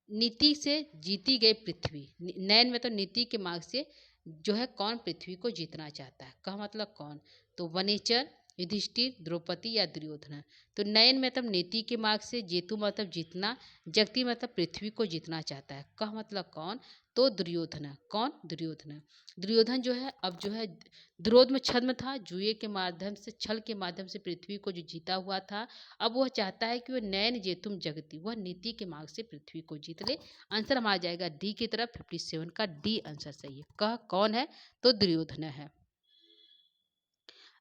नीति से जीती गई पृथ्वी, नयन में तो नीति के मार्ग से जो है कौन पृथ्वी को जीतना चाहता है? कहा मतलब कौन? तो वनेचर, युधिष्ठिर, द्रौपदी या दुर्योधन? तो नयन मतलब नीति के मार्ग से, जेतु मतलब जीतना, जगती मतलब पृथ्वी को जीतना चाहता है। कह मतलब कौन? तो दुर्योधन। कौन? दुर्योधन। दुर्योधन जो है अब जो है द्रोध में छद्म था, जुए के माध्यम से, छल के माध्यम से पृथ्वी को जो जीता हुआ था। अब वह चाहता है कि वह नयन जेतुम जगती, वह नीति के मार्ग से पृथ्वी को जीत ले। आंसर हम आ जाएगा डी की तरफ। 57 का डी आंसर सही है। कह कौन है? तो दुर्योधन है।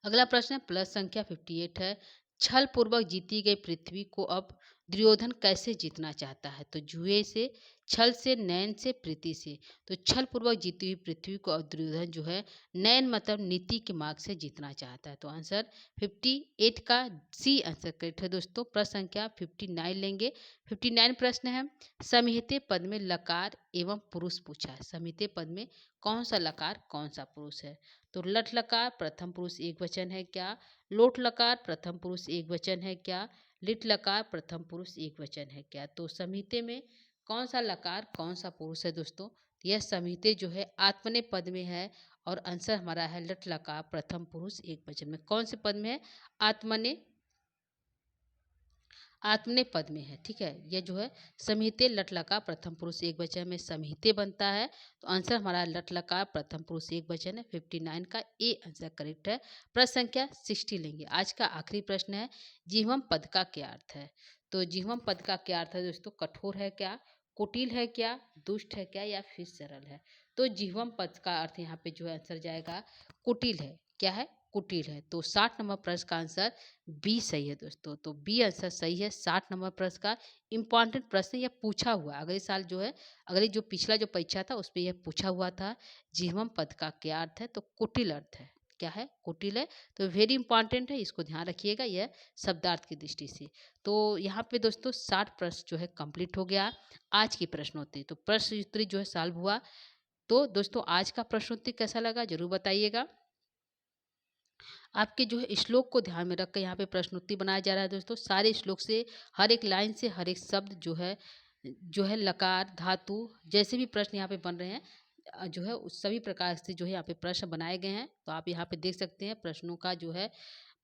अगला प्रश्न है प्लस संख्या 58 है, छल पूर्वक जीती गई पृथ्वी को अब दुर्योधन कैसे जीतना चाहता है? तो जुए से, छल से, नयन से, प्रीति से। तो छल पूर्वक जीती हुई पृथ्वी को अब दुर्योधन जो है नयन मतलब नीति के मार्ग से जीतना चाहता है। तो आंसर 58 का सी आंसर करेक्ट है दोस्तों। प्रश्न संख्या 59 लेंगे। 59 प्रश्न है, समिहिते पद में लकार एवं पुरुष पूछा है। समिहिते पद में कौन सा लकार कौन सा पुरुष है? तो लट लकार प्रथम पुरुष एक वचन है क्या, लोट लकार प्रथम पुरुष एक वचन है क्या, लिट लकार प्रथम पुरुष एक वचन है क्या? तो समिहिते में कौन सा लकार कौन सा पुरुष है दोस्तों? यह समिहिते जो है आत्मने पद में है और आंसर हमारा है लट लकार प्रथम पुरुष एक वचन में। कौन से पद में है? आत्मने आत्मनेपद में है, ठीक है। ये जो है समिते लट लकार प्रथम पुरुष एक वचन में समिते बनता है। तो आंसर हमारा लट लकार प्रथम पुरुष एक वचन है। 59 का ए आंसर करेक्ट है। प्रश्न संख्या 60 लेंगे। आज का आखिरी प्रश्न है, जीवम पद का क्या अर्थ है? तो जीवम पद का क्या अर्थ है दोस्तों? कठोर है क्या, कुटिल है क्या, दुष्ट है क्या, या फिर सरल है? तो जीवम पद का अर्थ यहाँ पे जो है आंसर जाएगा कुटिल है। क्या है? कुटिल है। तो 60 नंबर प्रश्न का आंसर बी सही है दोस्तों। तो बी आंसर सही है। 60 नंबर प्रश्न का इम्पॉर्टेंट प्रश्न यह पूछा हुआ है। अगले साल जो है, अगले जो पिछला जो परीक्षा था उसमें यह पूछा हुआ था, जीवम पद का क्या अर्थ है? तो कुटिल अर्थ है। क्या है? कुटिल है। तो वेरी इंपॉर्टेंट है, इसको ध्यान रखिएगा यह शब्दार्थ की दृष्टि से। तो यहाँ पे दोस्तों 60 प्रश्न जो है कंप्लीट हो गया आज की प्रश्नोत्तरी। तो प्रश्नोत्तरी जो है सॉल्व हुआ। तो दोस्तों आज का प्रश्नोत्तरी कैसा लगा जरूर बताइएगा। आपके जो है श्लोक को ध्यान में रख कर यहाँ पे प्रश्नोत्तरी बनाया जा रहा है दोस्तों। सारे श्लोक से हर एक लाइन से हर एक शब्द जो है लकार धातु जैसे भी प्रश्न यहाँ पे बन रहे हैं, जो है उस सभी प्रकार से जो है यहाँ पे प्रश्न बनाए गए हैं। तो आप यहाँ पे देख सकते हैं प्रश्नों का जो है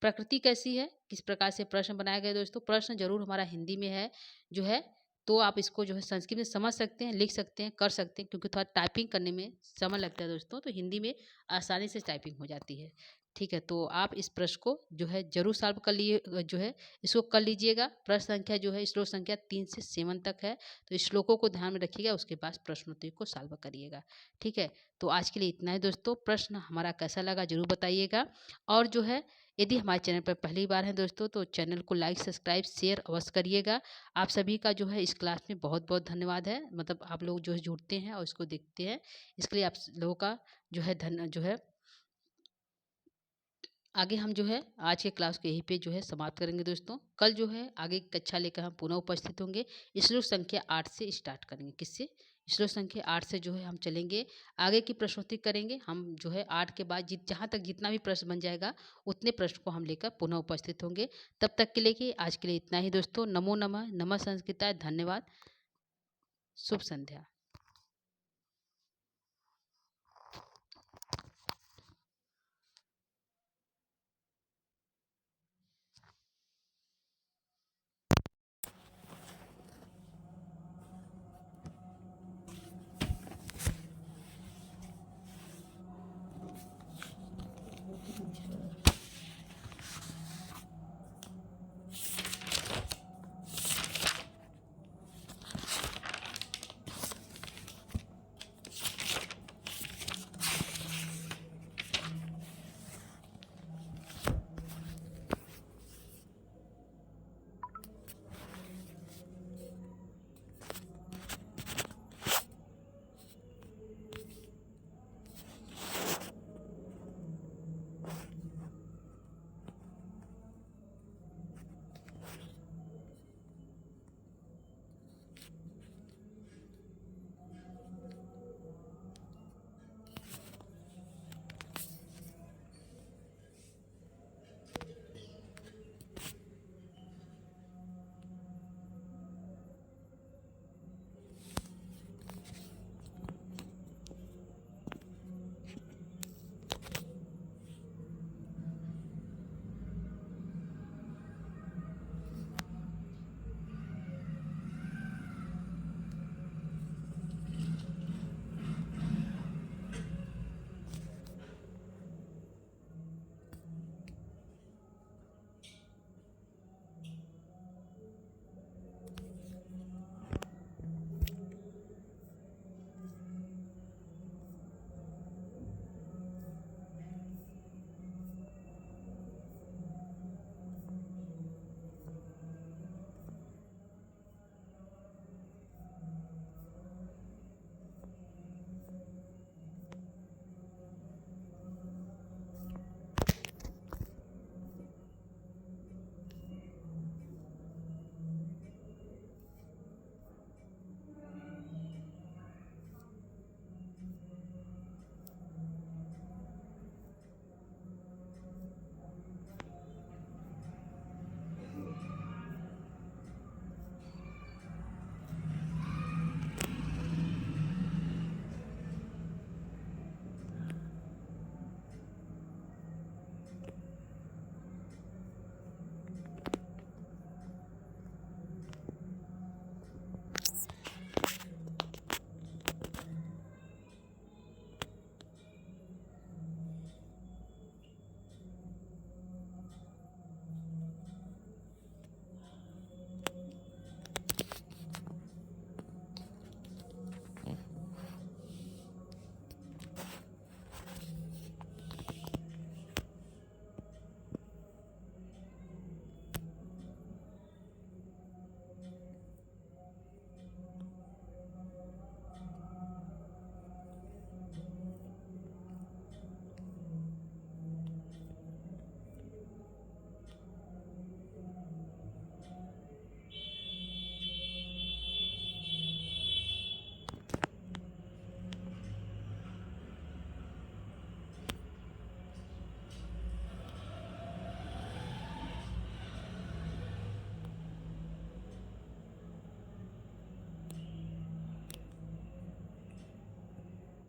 प्रकृति कैसी है, किस प्रकार से प्रश्न बनाए गए दोस्तों। प्रश्न जरूर हमारा हिंदी में है जो है, तो आप इसको जो है संस्कृत में समझ सकते हैं, लिख सकते हैं, कर सकते हैं, क्योंकि थोड़ा टाइपिंग करने में समय लगता है दोस्तों। तो हिंदी में आसानी से टाइपिंग हो जाती है। ठीक है, तो आप इस प्रश्न को जो है जरूर सॉल्व कर लिए, जो है इसको कर लीजिएगा। प्रश्न संख्या जो है श्लोक संख्या 3 से 7 तक है। तो इस श्लोकों को ध्यान में रखिएगा, उसके बाद प्रश्नोत्तरी को सॉल्व करिएगा। ठीक है, तो आज के लिए इतना है दोस्तों। प्रश्न हमारा कैसा लगा जरूर बताइएगा। और जो है यदि हमारे चैनल पर पहली बार है दोस्तों, तो चैनल को लाइक सब्सक्राइब शेयर अवश्य करिएगा। आप सभी का जो है इस क्लास में बहुत बहुत धन्यवाद है। मतलब आप लोग जो है जुड़ते हैं और इसको देखते हैं, इसके लिए आप लोगों का जो है आगे हम जो है आज के क्लास को यहीं पे जो है समाप्त करेंगे दोस्तों। कल जो है आगे की कक्षा लेकर हम पुनः उपस्थित होंगे। श्लोक संख्या 8 से स्टार्ट करेंगे। किससे? श्लोक संख्या 8 से जो है हम चलेंगे, आगे की प्रश्नोत्तरी करेंगे। हम जो है 8 के बाद जहाँ तक जितना भी प्रश्न बन जाएगा उतने प्रश्न को हम लेकर पुनः उपस्थित होंगे। तब तक के लिए कि आज के लिए इतना ही दोस्तों। नमो नमः, नमः संस्कृताय, धन्यवाद, शुभ संध्या।